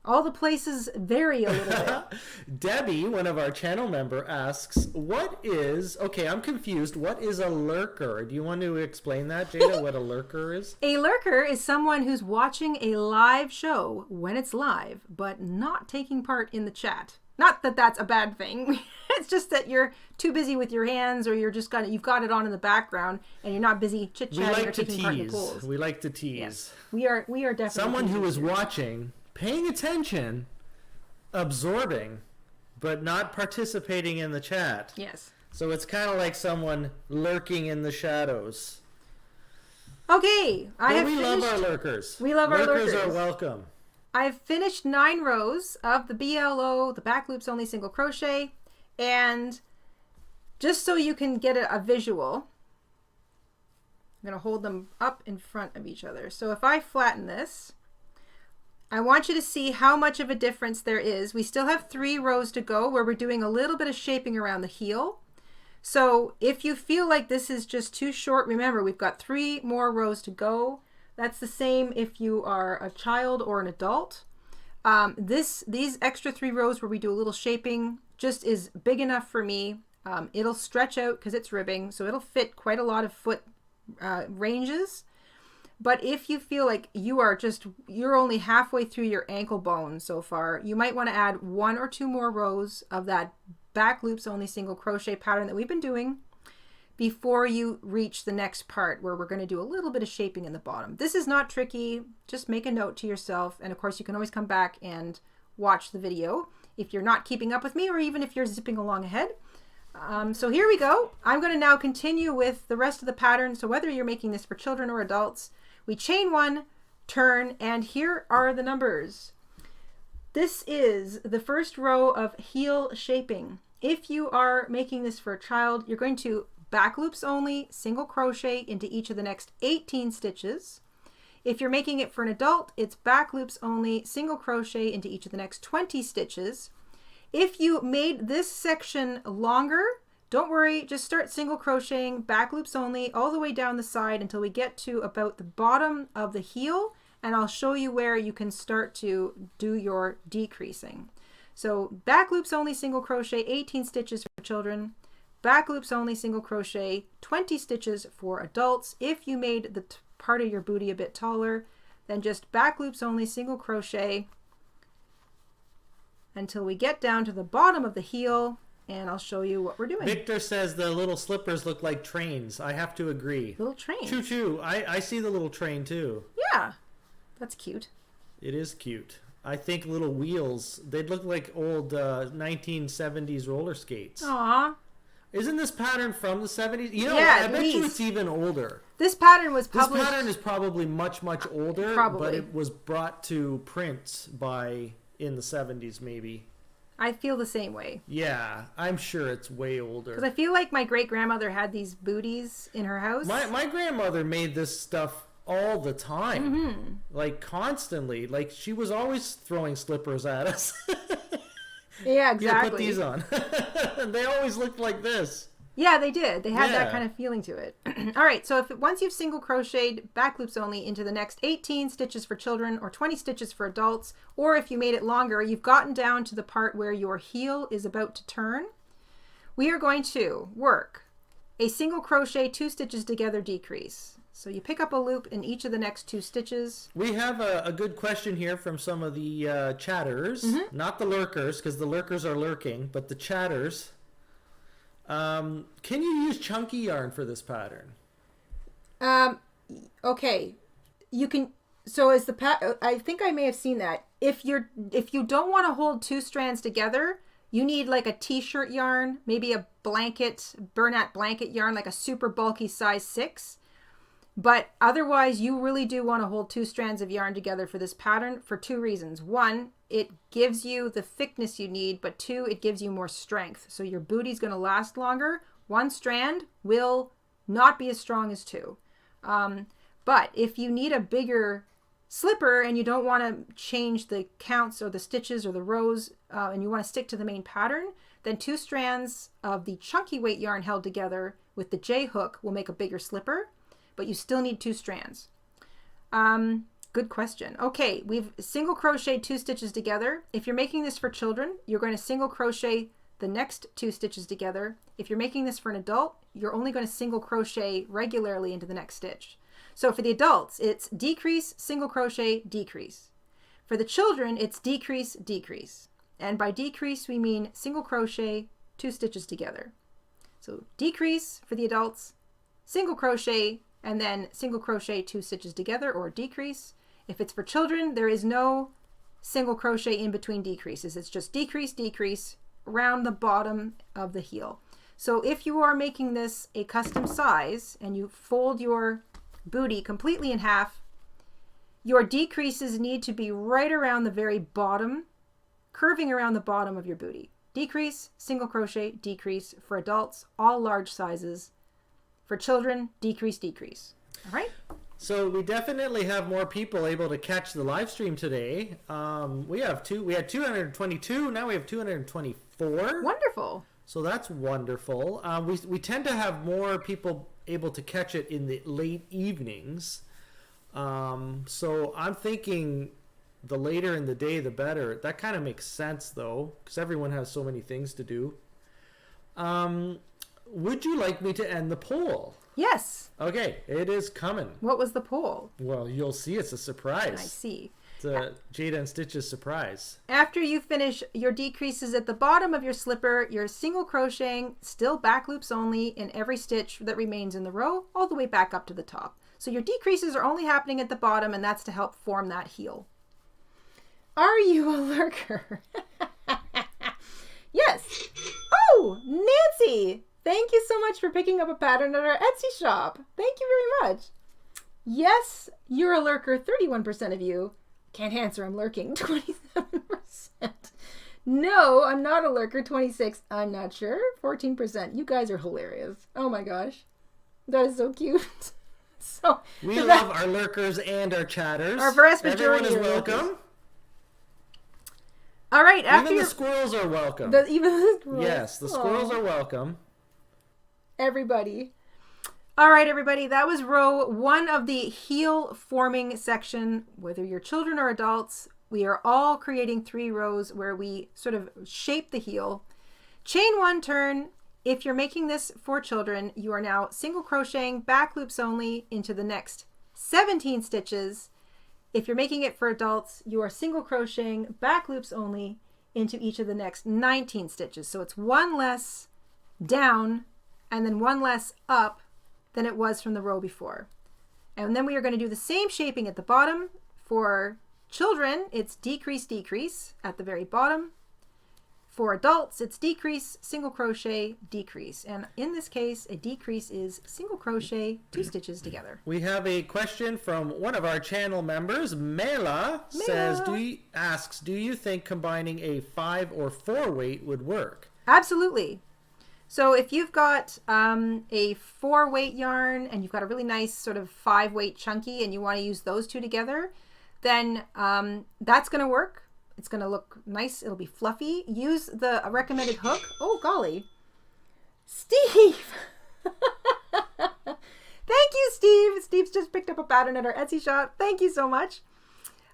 All the places vary a little bit. Debbie, one of our channel member, asks, I'm confused. What is a lurker? Do you want to explain that, Jayda, what a lurker is? A lurker is someone who's watching a live show when it's live, but not taking part in the chat. Not that that's a bad thing. It's just that you're too busy with your hands, or you've got it on in the background and you're not busy chit-chatting or taking part in the polls. We like to tease. Yes. We are definitely someone who is watching, paying attention, absorbing, but not participating in the chat. Yes. So it's kind of like someone lurking in the shadows. Okay, we love our lurkers. We love our lurkers. Lurkers are welcome. I've finished 9 rows of the BLO, the back loops only single crochet, and just so you can get a visual, I'm going to hold them up in front of each other. So if I flatten this, I want you to see how much of a difference there is. We still have 3 rows to go where we're doing a little bit of shaping around the heel. So if you feel like this is just too short, remember we've got 3 more rows to go. That's the same if you are a child or an adult. These extra 3 rows where we do a little shaping just is big enough for me. It'll stretch out because it's ribbing, so it'll fit quite a lot of foot ranges. But if you feel like you're only halfway through your ankle bone so far, you might want to add 1 or 2 more rows of that back loops only single crochet pattern that we've been doing before you reach the next part where we're going to do a little bit of shaping in the bottom. This is not tricky. Just make a note to yourself. And of course, you can always come back and watch the video if you're not keeping up with me, or even if you're zipping along ahead. So here we go. I'm going to now continue with the rest of the pattern. So whether you're making this for children or adults, we chain 1, turn, and here are the numbers. This is the first row of heel shaping. If you are making this for a child, you're going to back loops only, single crochet into each of the next 18 stitches. If you're making it for an adult, it's back loops only, single crochet into each of the next 20 stitches. If you made this section longer, don't worry, just start single crocheting, back loops only, all the way down the side until we get to about the bottom of the heel, and I'll show you where you can start to do your decreasing. So back loops only, single crochet, 18 stitches for children, back loops only, single crochet, 20 stitches for adults. If you made the part of your booty a bit taller, then just back loops only, single crochet until we get down to the bottom of the heel, and I'll show you what we're doing. Victor says the little slippers look like trains. I have to agree. Little trains. Choo choo. I see the little train too. Yeah, that's cute. It is cute. I think little wheels, they'd look like old 1970s roller skates. Aww. Isn't this pattern from the 70s? You know, yeah, I bet you it's even older. This pattern was published... This pattern is probably much, much older, probably. But it was brought to print in the 70s maybe. I feel the same way. Yeah, I'm sure it's way older. Because I feel like my great-grandmother had these booties in her house. My grandmother made this stuff all the time. Like constantly. Like she was always throwing slippers at us. Yeah, exactly. Yeah, put these on. They always looked like this. Yeah, they did. They had that kind of feeling to it. All right, so once you've single crocheted back loops only into the next 18 stitches for children or 20 stitches for adults, or if you made it longer, you've gotten down to the part where your heel is about to turn, we are going to work a single crochet 2 stitches together decrease. So you pick up a loop in each of the next 2 stitches. We have a good question here from some of the chatters, not the lurkers, because the lurkers are lurking, but the chatters. Can you use chunky yarn for this pattern? Okay, you can. So as I think I may have seen that. If you don't want to hold 2 strands together, you need like a t-shirt yarn, maybe a burlap blanket yarn, like a super bulky size 6. But otherwise, you really do want to hold 2 strands of yarn together for this pattern for 2 reasons. 1, it gives you the thickness you need, but 2, it gives you more strength. So your booty's going to last longer. 1 strand will not be as strong as 2. But if you need a bigger slipper and you don't want to change the counts or the stitches or the rows, and you want to stick to the main pattern, then 2 strands of the chunky weight yarn held together with the J hook will make a bigger slipper. But you still need 2 strands. Good question. Okay, we've single crocheted 2 stitches together. If you're making this for children, you're going to single crochet the next 2 stitches together. If you're making this for an adult, you're only going to single crochet regularly into the next stitch. So for the adults, it's decrease, single crochet, decrease. For the children, it's decrease, decrease. And by decrease, we mean single crochet, 2 stitches together. So decrease for the adults, single crochet, and then single crochet 2 stitches together, or decrease. If it's for children, there is no single crochet in between decreases. It's just decrease, decrease around the bottom of the heel. So if you are making this a custom size and you fold your booty completely in half, your decreases need to be right around the very bottom, curving around the bottom of your booty. Decrease, single crochet, decrease for adults, all large sizes. For children, decrease, decrease. All right? So we definitely have more people able to catch the live stream today. We had 222, now we have 224. Wonderful. So that's wonderful. We tend to have more people able to catch it in the late evenings. So I'm thinking the later in the day, the better. That kind of makes sense, though, because everyone has so many things to do. Would you like me to end the poll? Yes. Okay, it is coming. What was the poll? Well, you'll see. It's a surprise. I see. It's a Jayda and Stitches surprise. After you finish your decreases at the bottom of your slipper, you're single crocheting, still back loops only, in every stitch that remains in the row, all the way back up to the top. So your decreases are only happening at the bottom, and that's to help form that heel. Are you a lurker? Yes. Oh, Nancy! Thank you so much for picking up a pattern at our Etsy shop. Thank you very much. Yes, you're a lurker. 31% of you. Can't answer, I'm lurking. 27%. No, I'm not a lurker. 26%. I'm not sure. 14%. You guys are hilarious. Oh my gosh. That is so cute. So we love our lurkers and our chatters. Our vast majority Everyone is welcome. Lurkers. All right. Even the squirrels are welcome. Even the squirrels. Yes, the squirrels are welcome. Everybody. All right, everybody. That was row 1 of the heel forming section. Whether you're children or adults, we are all creating 3 rows where we sort of shape the heel. Chain 1 turn. If you're making this for children, you are now single crocheting back loops only into the next 17 stitches. If you're making it for adults, you are single crocheting back loops only into each of the next 19 stitches. So it's 1 less down and then 1 less up than it was from the row before. And then we are going to do the same shaping at the bottom. For children, it's decrease, decrease at the very bottom. For adults, it's decrease, single crochet, decrease. And in this case, a decrease is single crochet 2 stitches together. We have a question from one of our channel members. Mela says, do you think combining a 5 or 4 weight would work? Absolutely. So if you've got a 4 weight yarn and you've got a really nice sort of 5 weight chunky and you want to use those 2 together, then that's going to work. It's going to look nice. It'll be fluffy. Use the recommended hook. Oh, golly. Steve! Thank you, Steve. Steve's just picked up a pattern at our Etsy shop. Thank you so much.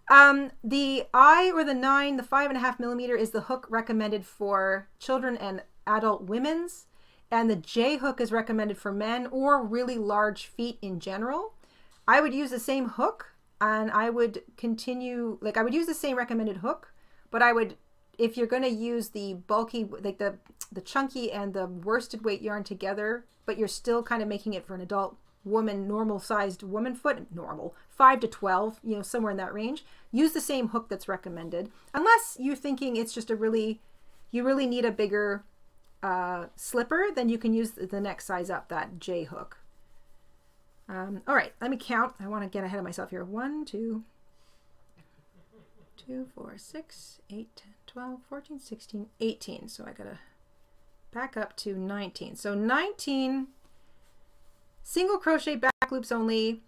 The I or the 9, the 5.5 millimeter is the hook recommended for children and adult women's. And the J hook is recommended for men or really large feet in general. I would use the same hook and I would continue, I would use the same recommended hook, but I would, if you're going to use the bulky, like the chunky and the worsted weight yarn together, but you're still kind of making it for an adult woman, normal sized woman foot, 5 to 12, somewhere in that range, use the same hook that's recommended. Unless you're thinking it's just you really need a bigger slipper, then you can use the next size up, that J hook. All right, let me count. I want to get ahead of myself here. 1, 2, 4, 6, 8, 10, 12, 14, 16, 18. So I got to back up to 19. So 19 single crochet back loops only,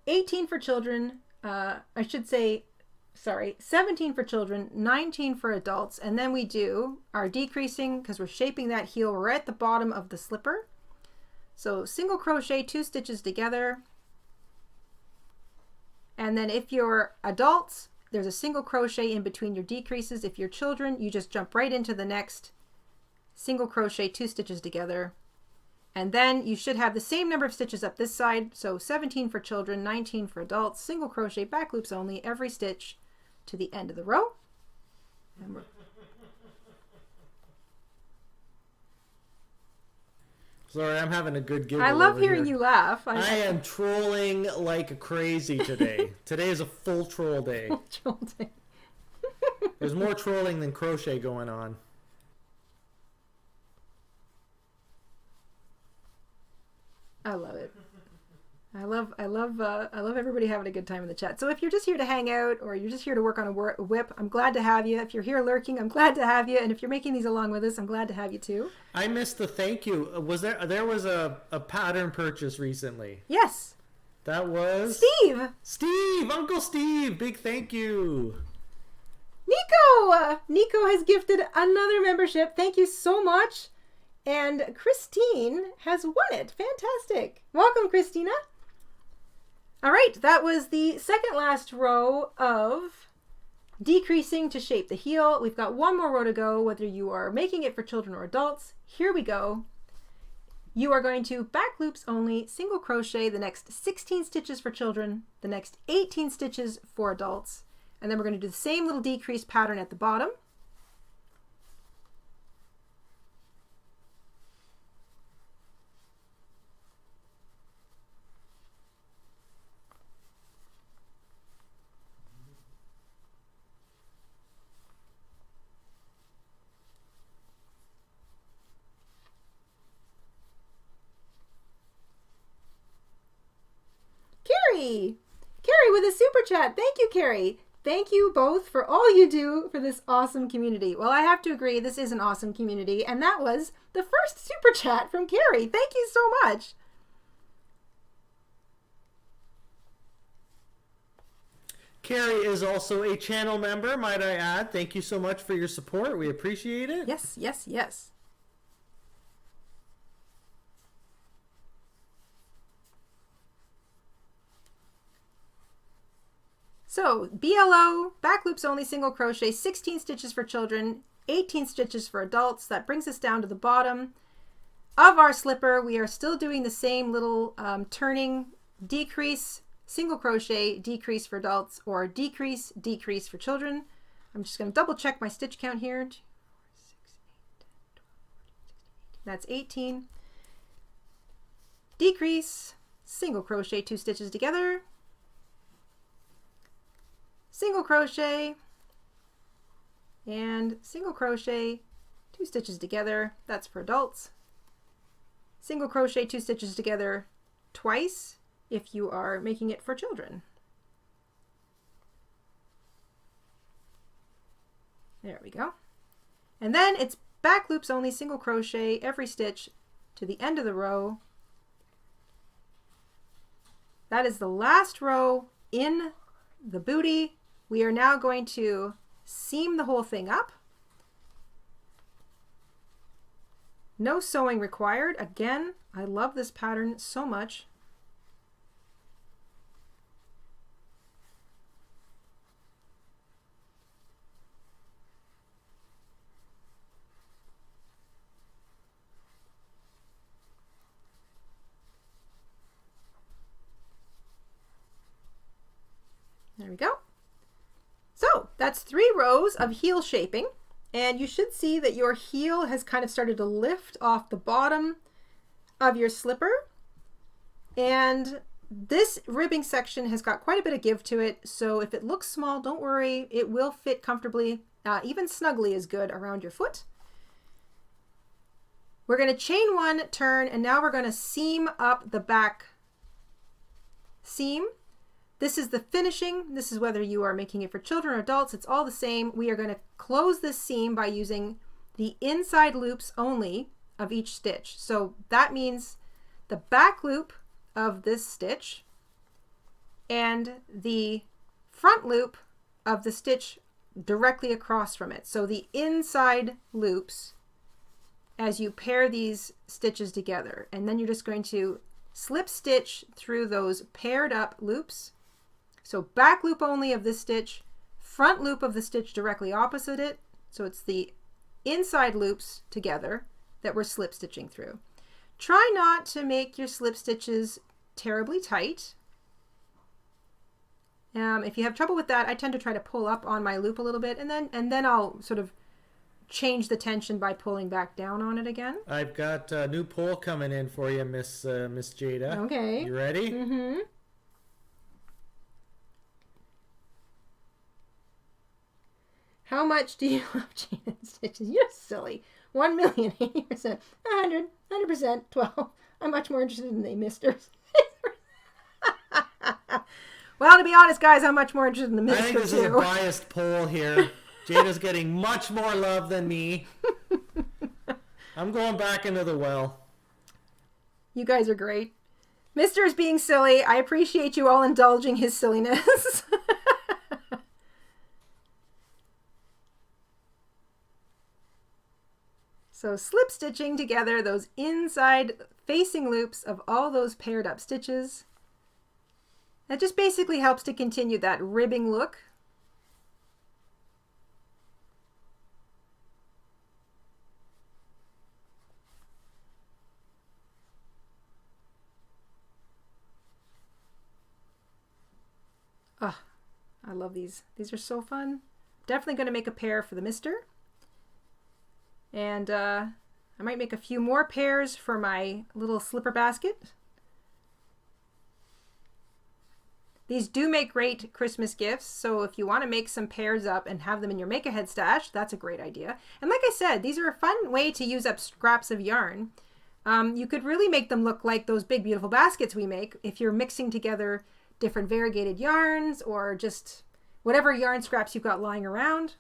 18 for children. I should say, 17 for children, 19 for adults. And then we do our decreasing because we're shaping that heel right at the bottom of the slipper. So single crochet 2 stitches together. And then if you're adults, there's a single crochet in between your decreases. If you're children, you just jump right into the next single crochet 2 stitches together. And then you should have the same number of stitches up this side. So 17 for children, 19 for adults, single crochet back loops only every stitch to the end of the row. And Sorry, I'm having a good giggle. I love over hearing here. you laugh. I am trolling like crazy today. Today is a full troll day. Full troll day. There's more trolling than crochet going on. I love it. I love everybody having a good time in the chat. So if you're just here to hang out or you're just here to work on a whip, I'm glad to have you. If you're here lurking, I'm glad to have you. And if you're making these along with us, I'm glad to have you too. I missed the thank you. Was there was a pattern purchase recently? Yes. That was Steve. Steve, Uncle Steve. Big thank you. Nico. Nico has gifted another membership. Thank you so much. And Christine has won it. Fantastic. Welcome, Christina. All right, that was the second last row of decreasing to shape the heel. We've got one more row to go, whether you are making it for children or adults. Here we go. You are going to back loops only, single crochet the next 16 stitches for children, the next 18 stitches for adults, and then we're going to do the same little decrease pattern at the bottom. Carrie with a super chat. Thank you, Carrie. Thank you both for all you do for this awesome community. Well, I have to agree, this is an awesome community, and that was the first super chat from Carrie. Thank you so much. Carrie is also a channel member, might I add. Thank you so much for your support. We appreciate it. Yes, yes, yes. So BLO, back loops only, single crochet, 16 stitches for children, 18 stitches for adults. That brings us down to the bottom of our slipper. We are still doing the same little turning, decrease, single crochet, decrease for adults, or decrease, decrease for children. I'm just going to double check my stitch count here. 2, 4, 6, 8, 10, 12, 14, 16, 18. That's 18. Decrease, single crochet, 2 stitches together, single crochet, and single crochet, 2 stitches together. That's for adults. Single crochet, 2 stitches together twice if you are making it for children. There we go. And then it's back loops only, single crochet every stitch to the end of the row. That is the last row in the booty. We are now going to seam the whole thing up. No sewing required. Again, I love this pattern so much. There we go. So that's 3 rows of heel shaping, and you should see that your heel has kind of started to lift off the bottom of your slipper, and this ribbing section has got quite a bit of give to it, so if it looks small, don't worry, it will fit comfortably. Even snugly is good around your foot. We're going to chain 1, turn, and now we're going to seam up the back seam. This is the finishing. This is whether you are making it for children or adults. It's all the same. We are going to close this seam by using the inside loops only of each stitch. So that means the back loop of this stitch and the front loop of the stitch directly across from it. So the inside loops as you pair these stitches together. And then you're just going to slip stitch through those paired up loops. So back loop only of this stitch, front loop of the stitch directly opposite it. So it's the inside loops together that we're slip stitching through. Try not to make your slip stitches terribly tight. If you have trouble with that, I tend to try to pull up on my loop a little bit, and then I'll sort of change the tension by pulling back down on it again. I've got a new poll coming in for you, Miss Jayda. Okay. You ready? Mm-hmm. How much do you love Jayda stitches? You're silly. 1 million, 80%, 100, 100%, 12. I'm much more interested in the misters. Well, to be honest, guys, I'm much more interested in the mister, I think this is a biased poll here. Jada's getting much more love than me. I'm going back into the well. You guys are great. Mister is being silly. I appreciate you all indulging his silliness. So slip stitching together those inside facing loops of all those paired up stitches. That just basically helps to continue that ribbing look. Oh, I love these. These are so fun. Definitely going to make a pair for the mister. And I might make a few more pairs for my little slipper basket. These do make great Christmas gifts, so if you want to make some pairs up and have them in your make-ahead stash, that's a great idea. And like I said, these are a fun way to use up scraps of yarn. You could really make them look like those big, beautiful baskets we make if you're mixing together different variegated yarns or just whatever yarn scraps you've got lying around.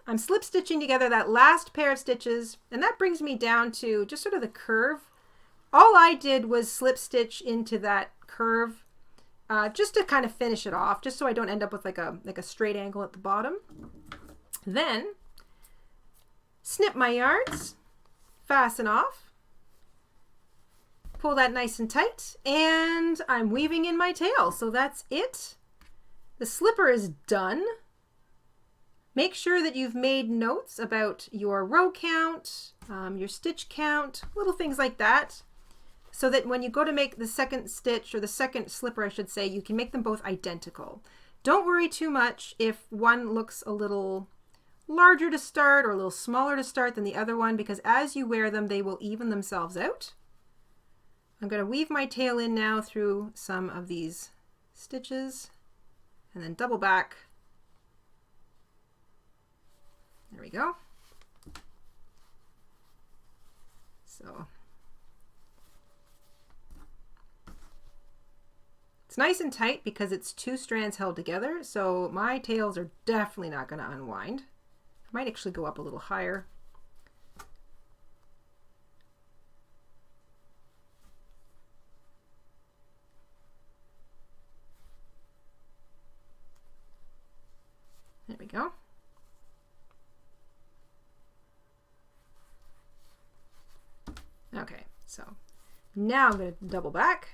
I'm slip stitching together that last pair of stitches, and that brings me down to just sort of the curve. All I did was slip stitch into that curve just to kind of finish it off, just so I don't end up with like a straight angle at the bottom. Then snip my yarns, fasten off, pull that nice and tight, and I'm weaving in my tail. So that's it. The slipper is done. Make sure that you've made notes about your row count, your stitch count, little things like that, so that when you go to make the second stitch, or the second slipper I should say, you can make them both identical. Don't worry too much if one looks a little larger to start or a little smaller to start than the other one, because as you wear them, they will even themselves out. I'm going to weave my tail in now through some of these stitches and then double back. There we go. So it's nice and tight because it's two strands held together, so my tails are definitely not going to unwind. I might actually go up a little higher. There we go. Okay, so now I'm going to double back.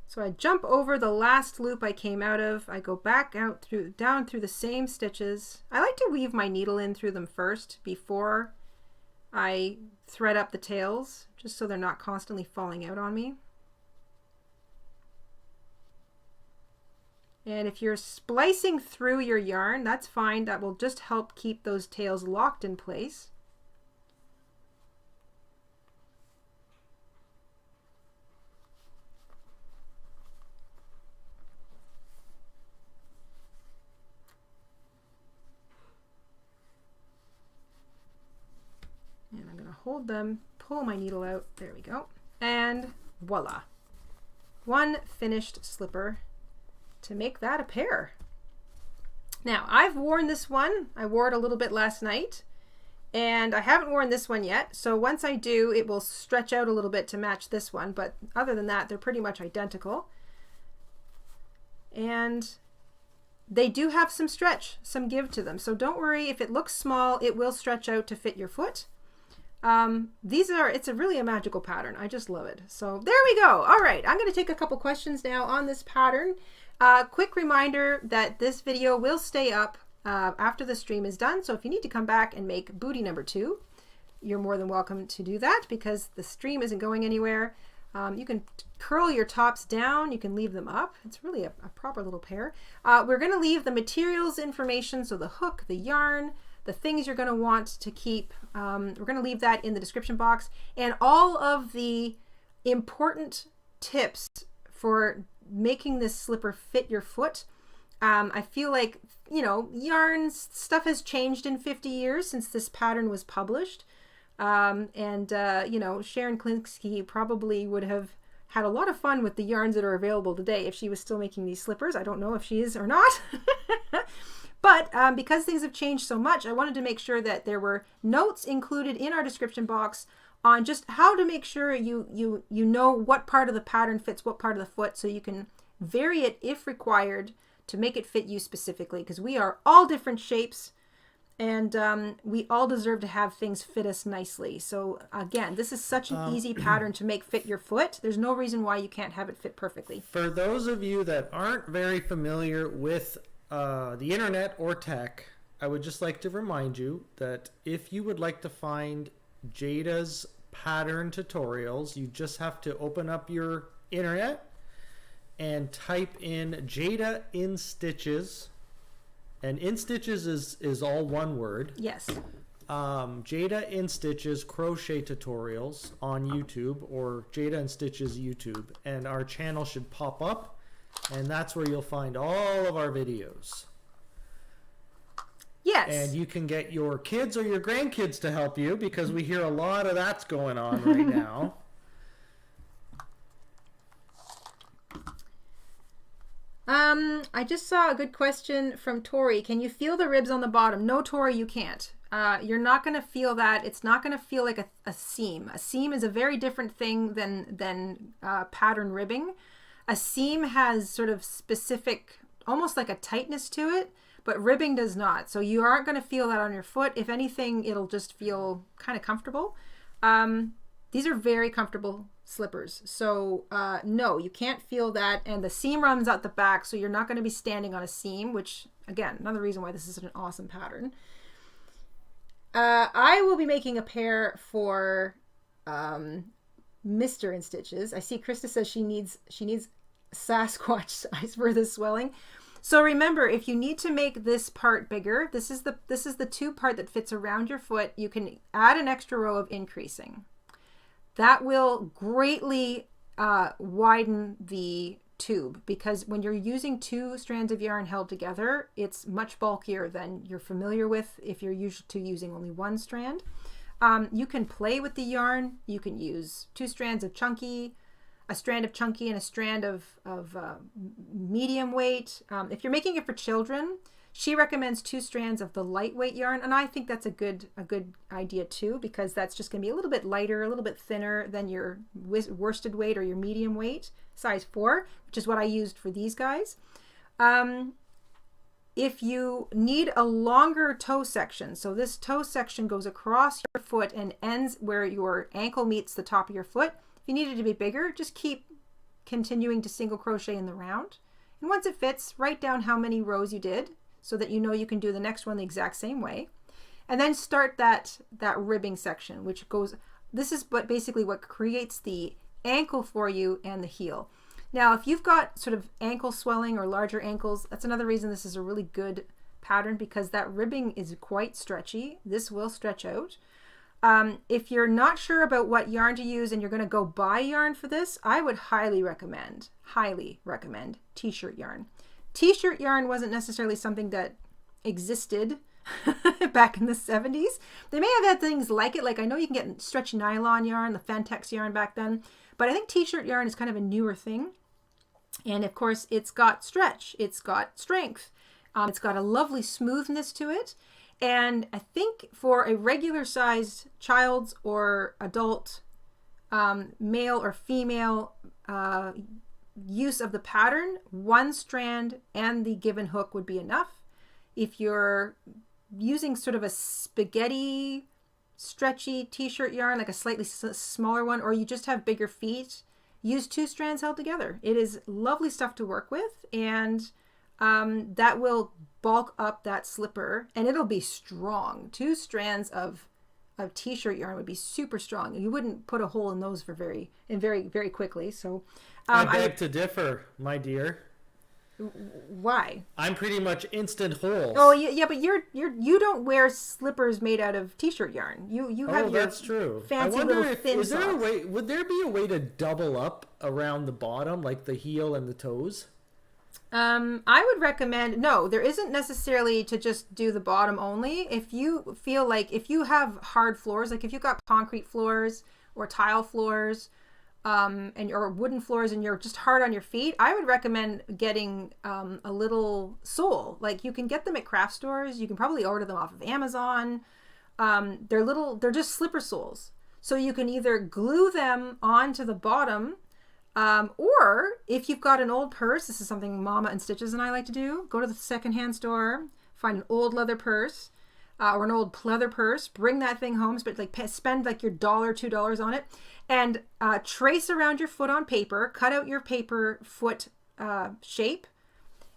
So I jump over the last loop I came out of. I go back out down through the same stitches. I like to weave my needle in through them first before I thread up the tails, just so they're not constantly falling out on me. And if you're splicing through your yarn, that's fine. That will just help keep those tails locked in place. And I'm going to hold them, pull my needle out. There we go. And voila. One finished slipper to make that a pair. Now, I've worn this one. I wore it a little bit last night, and I haven't worn this one yet. So once I do, it will stretch out a little bit to match this one. But other than that, they're pretty much identical. And they do have some stretch, some give to them. So don't worry, if it looks small, it will stretch out to fit your foot. It's really a magical pattern. I just love it. So there we go. All right, I'm going to take a couple questions now on this pattern. Quick reminder that this video will stay up after the stream is done. So if you need to come back and make booty number 2, you're more than welcome to do that because the stream isn't going anywhere. You can curl your tops down. You can leave them up. It's really a proper little pair. We're going to leave the materials information, so the hook, the yarn, the things you're going to want to keep. We're going to leave that in the description box. And all of the important tips for making this slipper fit your foot. I feel like, you know, yarns, stuff has changed in 50 years since this pattern was published. You know, Sharon Klinsky probably would have had a lot of fun with the yarns that are available today if she was still making these slippers. I don't know if she is or not. But because things have changed so much, I wanted to make sure that there were notes included in our description box on just how to make sure you know what part of the pattern fits what part of the foot, so you can vary it if required to make it fit you specifically, because we are all different shapes. And we all deserve to have things fit us nicely. So again, this is such an easy pattern to make fit your foot. There's no reason why you can't have it fit perfectly. For those of you that aren't very familiar with the internet or tech, I would just like to remind you that if you would like to find Jayda's pattern tutorials, you just have to open up your internet and type in Jayda InStitches. And InStitches is all one word. Yes. Jayda InStitches crochet tutorials on YouTube, or Jayda InStitches YouTube. And our channel should pop up, and that's where you'll find all of our videos. Yes. And you can get your kids or your grandkids to help you, because we hear a lot of that's going on right now. I just saw a good question from Tori. Can you feel the ribs on the bottom? No, Tori, you can't. You're not going to feel that. It's not going to feel like a seam. A seam is a very different thing than pattern ribbing. A seam has sort of specific, almost like a tightness to it, but ribbing does not. So you aren't going to feel that on your foot. If anything, it'll just feel kind of comfortable. These are very comfortable slippers. So no, you can't feel that. And the seam runs out the back, so you're not going to be standing on a seam, which again, another reason why this is an awesome pattern. I will be making a pair for Mr. InStitches. I see Krista says she needs Sasquatch size for the swelling. So remember, if you need to make this part bigger, this is the two part that fits around your foot. You can add an extra row of increasing. That will greatly widen the tube, because when you're using two strands of yarn held together, it's much bulkier than you're familiar with if you're used to using only one strand. You can play with the yarn. You can use two strands of chunky, a strand of chunky and a strand of medium weight. If you're making it for children, she recommends two strands of the lightweight yarn, and I think that's a good idea too, because that's just going to be a little bit lighter, a little bit thinner than your worsted weight or your medium weight, size 4, which is what I used for these guys. If you need a longer toe section, so this toe section goes across your foot and ends where your ankle meets the top of your foot. If you need it to be bigger, just keep continuing to single crochet in the round. And once it fits, write down how many rows you did, so that you know you can do the next one the exact same way. And then start that ribbing section, which goes, this is basically what creates the ankle for you and the heel. Now, if you've got sort of ankle swelling or larger ankles, that's another reason this is a really good pattern, because that ribbing is quite stretchy. This will stretch out. If you're not sure about what yarn to use and you're going to go buy yarn for this, I would highly recommend t-shirt yarn. T-shirt yarn wasn't necessarily something that existed back in the 70s. They may have had things like it, like I know you can get stretchy nylon yarn, the Fantex yarn back then, but I think t-shirt yarn is kind of a newer thing. And of course, it's got stretch, it's got strength, it's got a lovely smoothness to it. And I think for a regular sized child's or adult, male or female use of the pattern, one strand and the given hook would be enough. If you're using sort of a spaghetti stretchy t-shirt yarn, like a slightly smaller one, or you just have bigger feet, use two strands held together. It is lovely stuff to work with, and that will bulk up that slipper, and it'll be strong. Two strands of of t-shirt yarn would be super strong. You wouldn't put a hole in those very quickly. So I beg to differ, my dear. Why? I'm pretty much instant holes. Oh yeah, but you don't wear slippers made out of t-shirt yarn. You have your that's true. Fancy little thin is there a socks. way? Would there be a way to double up around the bottom, like the heel and the toes? I would recommend, no, there isn't necessarily to just do the bottom only. If you feel like, if you have hard floors, like if you've got concrete floors or tile floors, or wooden floors and you're just hard on your feet, I would recommend getting a little sole. Like you can get them at craft stores. You can probably order them off of Amazon. They're just slipper soles. So you can either glue them onto the bottom, or if you've got an old purse, this is something Mama InStitches and I like to do, go to the secondhand store, find an old leather purse, or an old pleather purse, bring that thing home, spend like your $1, $2 on it, and trace around your foot on paper, cut out your paper foot shape,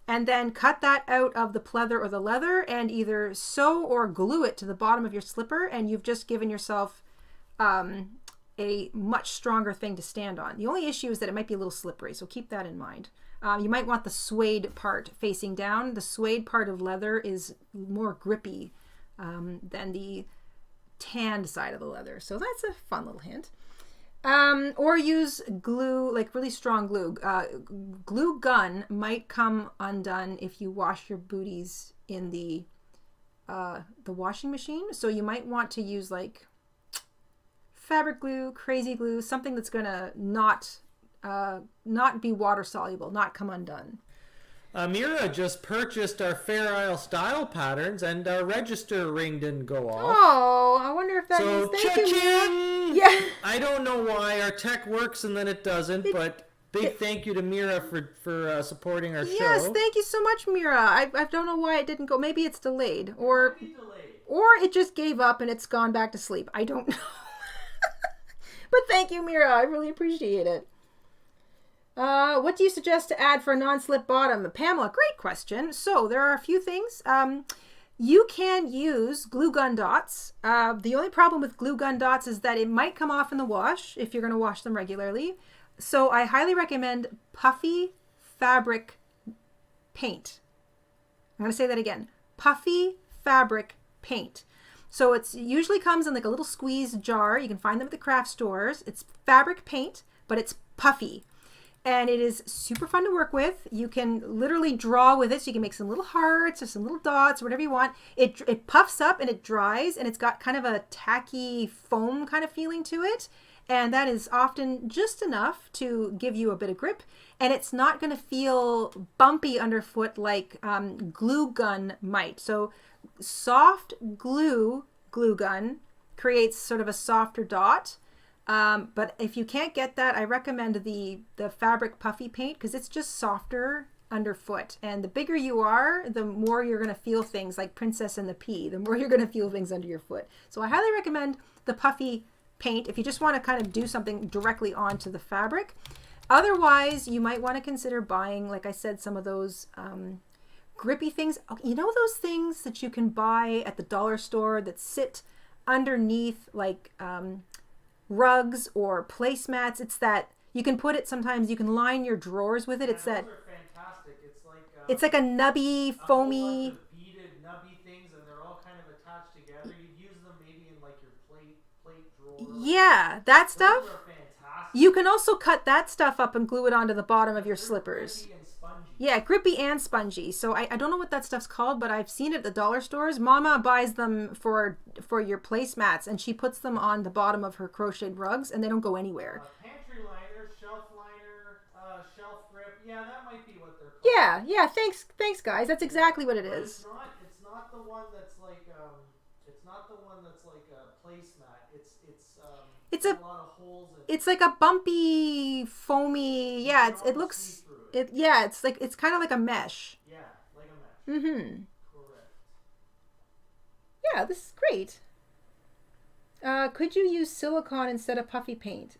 and then cut that out of the pleather or the leather and either sew or glue it to the bottom of your slipper, and you've just given yourself a much stronger thing to stand on. The only issue is that it might be a little slippery, so keep that in mind. You might want the suede part facing down. The suede part of leather is more grippy than the tanned side of the leather, so that's a fun little hint. Or use glue, like really strong glue. Glue gun might come undone if you wash your booties in the washing machine, so you might want to use like fabric glue, crazy glue, something that's gonna not be water soluble, not come undone. Mira just purchased our Fair Isle style patterns, and our register ring didn't go off. Oh, I wonder if that means thank you, Mira. Yeah. I don't know why our tech works and then it doesn't, but big thank you to Mira for supporting our show. Yes, thank you so much, Mira. I don't know why it didn't go. Maybe it's delayed, or it just gave up and it's gone back to sleep. I don't know. But thank you, Mira. I really appreciate it. What do you suggest to add for a non-slip bottom? Pamela, great question. So there are a few things. You can use glue gun dots. The only problem with glue gun dots is that it might come off in the wash if you're going to wash them regularly. So I highly recommend puffy fabric paint. I'm going to say that again. Puffy fabric paint. So it usually comes in like a little squeeze jar. You can find them at the craft stores. It's fabric paint, but it's puffy. And it is super fun to work with. You can literally draw with it. So you can make some little hearts or some little dots or whatever you want. It puffs up and it dries, and it's got kind of a tacky foam kind of feeling to it. And that is often just enough to give you a bit of grip. And it's not going to feel bumpy underfoot like glue gun might. So soft glue gun creates sort of a softer dot. But if you can't get that, I recommend the fabric puffy paint because it's just softer underfoot. And the bigger you are, the more you're going to feel things like Princess and the Pea, the more you're going to feel things under your foot. So I highly recommend the puffy paint if you just want to kind of do something directly onto the fabric. Otherwise, you might want to consider buying, like I said, some of those grippy things. You know those things that you can buy at the dollar store that sit underneath like rugs or placemats? It's that you can put it, sometimes you can line your drawers with it. It's that those are fantastic. It's like a nubby, foamy, beaded nubby things, and they're all kind of attached together. You'd use them maybe in like your plate drawer. Yeah, that stuff. Those are fantastic. You can also cut that stuff up and glue it onto the bottom of your slippers. Grippy and spongy. Yeah, grippy and spongy. So I don't know what that stuff's called, but I've seen it at the dollar stores. Mama buys them for your placemats, and she puts them on the bottom of her crocheted rugs, and they don't go anywhere. Pantry liner, shelf liner, shelf grip. Yeah, that might be what they're called. Yeah. Thanks, guys. That's exactly what it is. It's not the one that's like a placemat. It's a lot of holes in it. It's like a bumpy, foamy. Yeah, it looks. It's kind of like a mesh. Yeah, like a mesh. Mm-hmm. Correct. Yeah, this is great. Could you use silicone instead of puffy paint?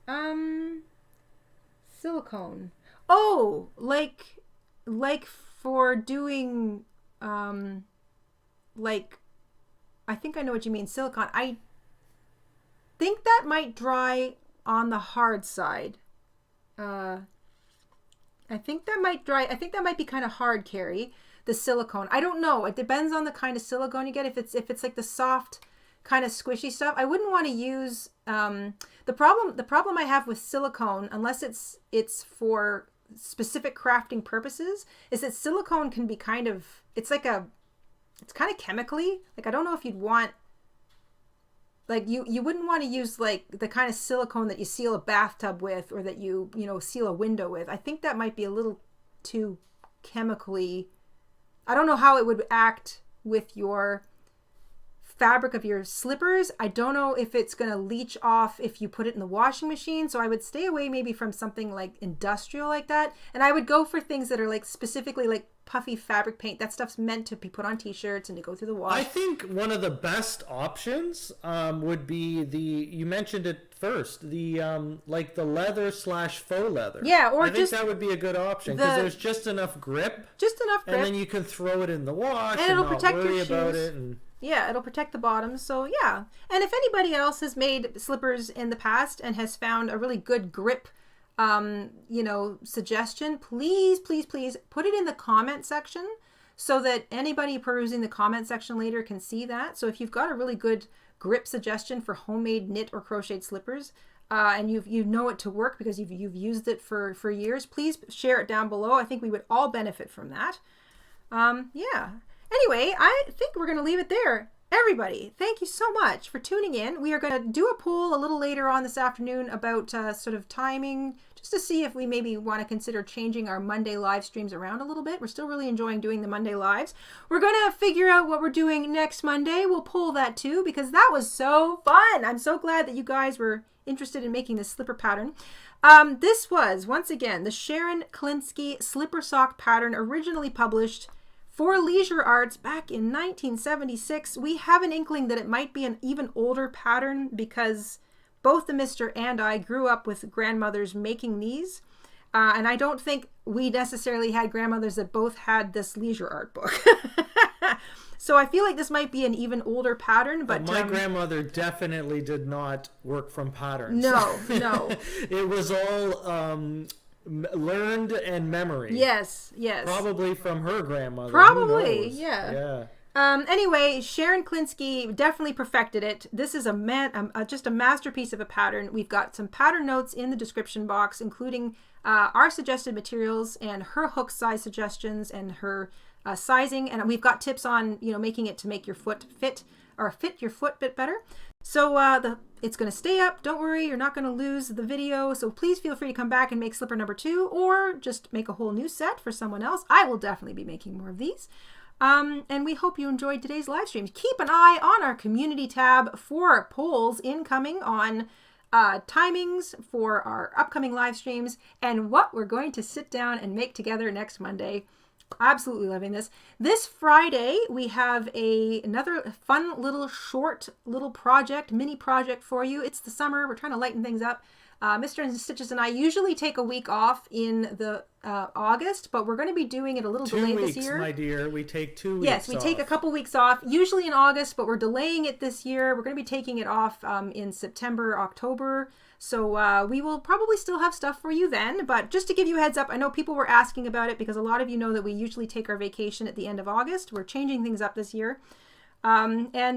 Silicone. Oh, like for doing, I think I know what you mean. Silicone. think that might dry on the hard side. I think that might dry. I think that might be kind of hard, Carrie. The silicone. I don't know. It depends on the kind of silicone you get. If it's like the soft kind of squishy stuff, I wouldn't want to use. The problem I have with silicone, unless it's for specific crafting purposes, is that silicone can be kind of. It's kind of chemically. Like I don't know if you'd want. Like you wouldn't want to use like the kind of silicone that you seal a bathtub with, or that you seal a window with. I think that might be a little too chemically. I don't know how it would act with your fabric of your slippers. I don't know if it's going to leach off if you put it in the washing machine. So I would stay away maybe from something like industrial like that. And I would go for things that are like specifically like puffy fabric paint. That stuff's meant to be put on t-shirts and to go through the wash. I think one of the best options would be you mentioned it first, the like the leather / faux leather. Yeah, or I think that would be a good option because there's just enough grip. And then you can throw it in the wash and it'll not protect worry your shoes. About it. And yeah, it'll protect the bottom. So yeah. And if anybody else has made slippers in the past and has found a really good grip suggestion, please put it in the comment section so that anybody perusing the comment section later can see that. So if you've got a really good grip suggestion for homemade knit or crocheted slippers, and you know it to work because you've used it for years, please share it down below. I think we would all benefit from that. Yeah. Anyway, I think we're going to leave it there. Everybody, thank you so much for tuning in. We are going to do a poll a little later on this afternoon about sort of timing, just to see if we maybe want to consider changing our Monday live streams around a little bit. We're still really enjoying doing the Monday lives. We're going to figure out what we're doing next Monday. We'll poll that too, because that was so fun. I'm so glad that you guys were interested in making this slipper pattern. This was, once again, the Sharon Klinsky slipper sock pattern, originally published for Leisure Arts back in 1976. We have an inkling that it might be an even older pattern because both the Mr. and I grew up with grandmothers making these. And I don't think we necessarily had grandmothers that both had this Leisure Art book. So I feel like this might be an even older pattern. But my grandmother definitely did not work from patterns. No. It was all learned and memory. Yes. Probably from her grandmother. Probably, yeah. Anyway, Sharon Klinsky definitely perfected it. This is just a masterpiece of a pattern. We've got some pattern notes in the description box, including our suggested materials and her hook size suggestions and her sizing. And we've got tips on making it to make your foot fit your foot a bit better. So it's going to stay up. Don't worry, you're not going to lose the video. So please feel free to come back and make slipper number 2, or just make a whole new set for someone else. I will definitely be making more of these. And we hope you enjoyed today's live stream. Keep an eye on our community tab for polls incoming on timings for our upcoming live streams and what we're going to sit down and make together next Monday. Absolutely loving this. This Friday, we have another fun short mini project for you. It's the summer. We're trying to lighten things up. Mr. InStitches and I usually take a week off in the August, but we're going to be doing it a little delayed this year. 2 weeks, my dear. We take 2 weeks Yes, we off. take a couple weeks off, usually in August, but we're delaying it this year. We're going to be taking it off in September, October. So we will probably still have stuff for you then, but just to give you a heads up, I know people were asking about it because a lot of you know that we usually take our vacation at the end of August. We're changing things up this year. I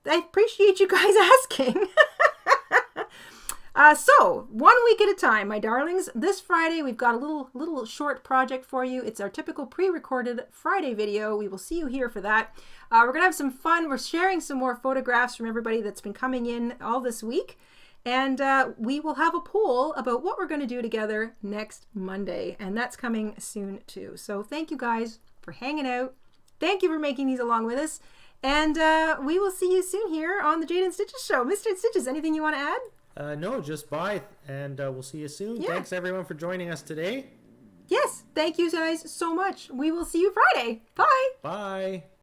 appreciate you guys asking. So 1 week at a time, my darlings. This Friday, we've got a little short project for you. It's our typical pre-recorded Friday video. We will see you here for that. We're going to have some fun. We're sharing some more photographs from everybody that's been coming in all this week. And we will have a poll about what we're going to do together next Monday. And that's coming soon too. So thank you guys for hanging out. Thank you for making these along with us. And we will see you soon here on the Jayda InStitches show. Mr. InStitches, anything you want to add? No, just bye. And we'll see you soon. Yeah. Thanks everyone for joining us today. Yes, thank you guys so much. We will see you Friday. Bye. Bye.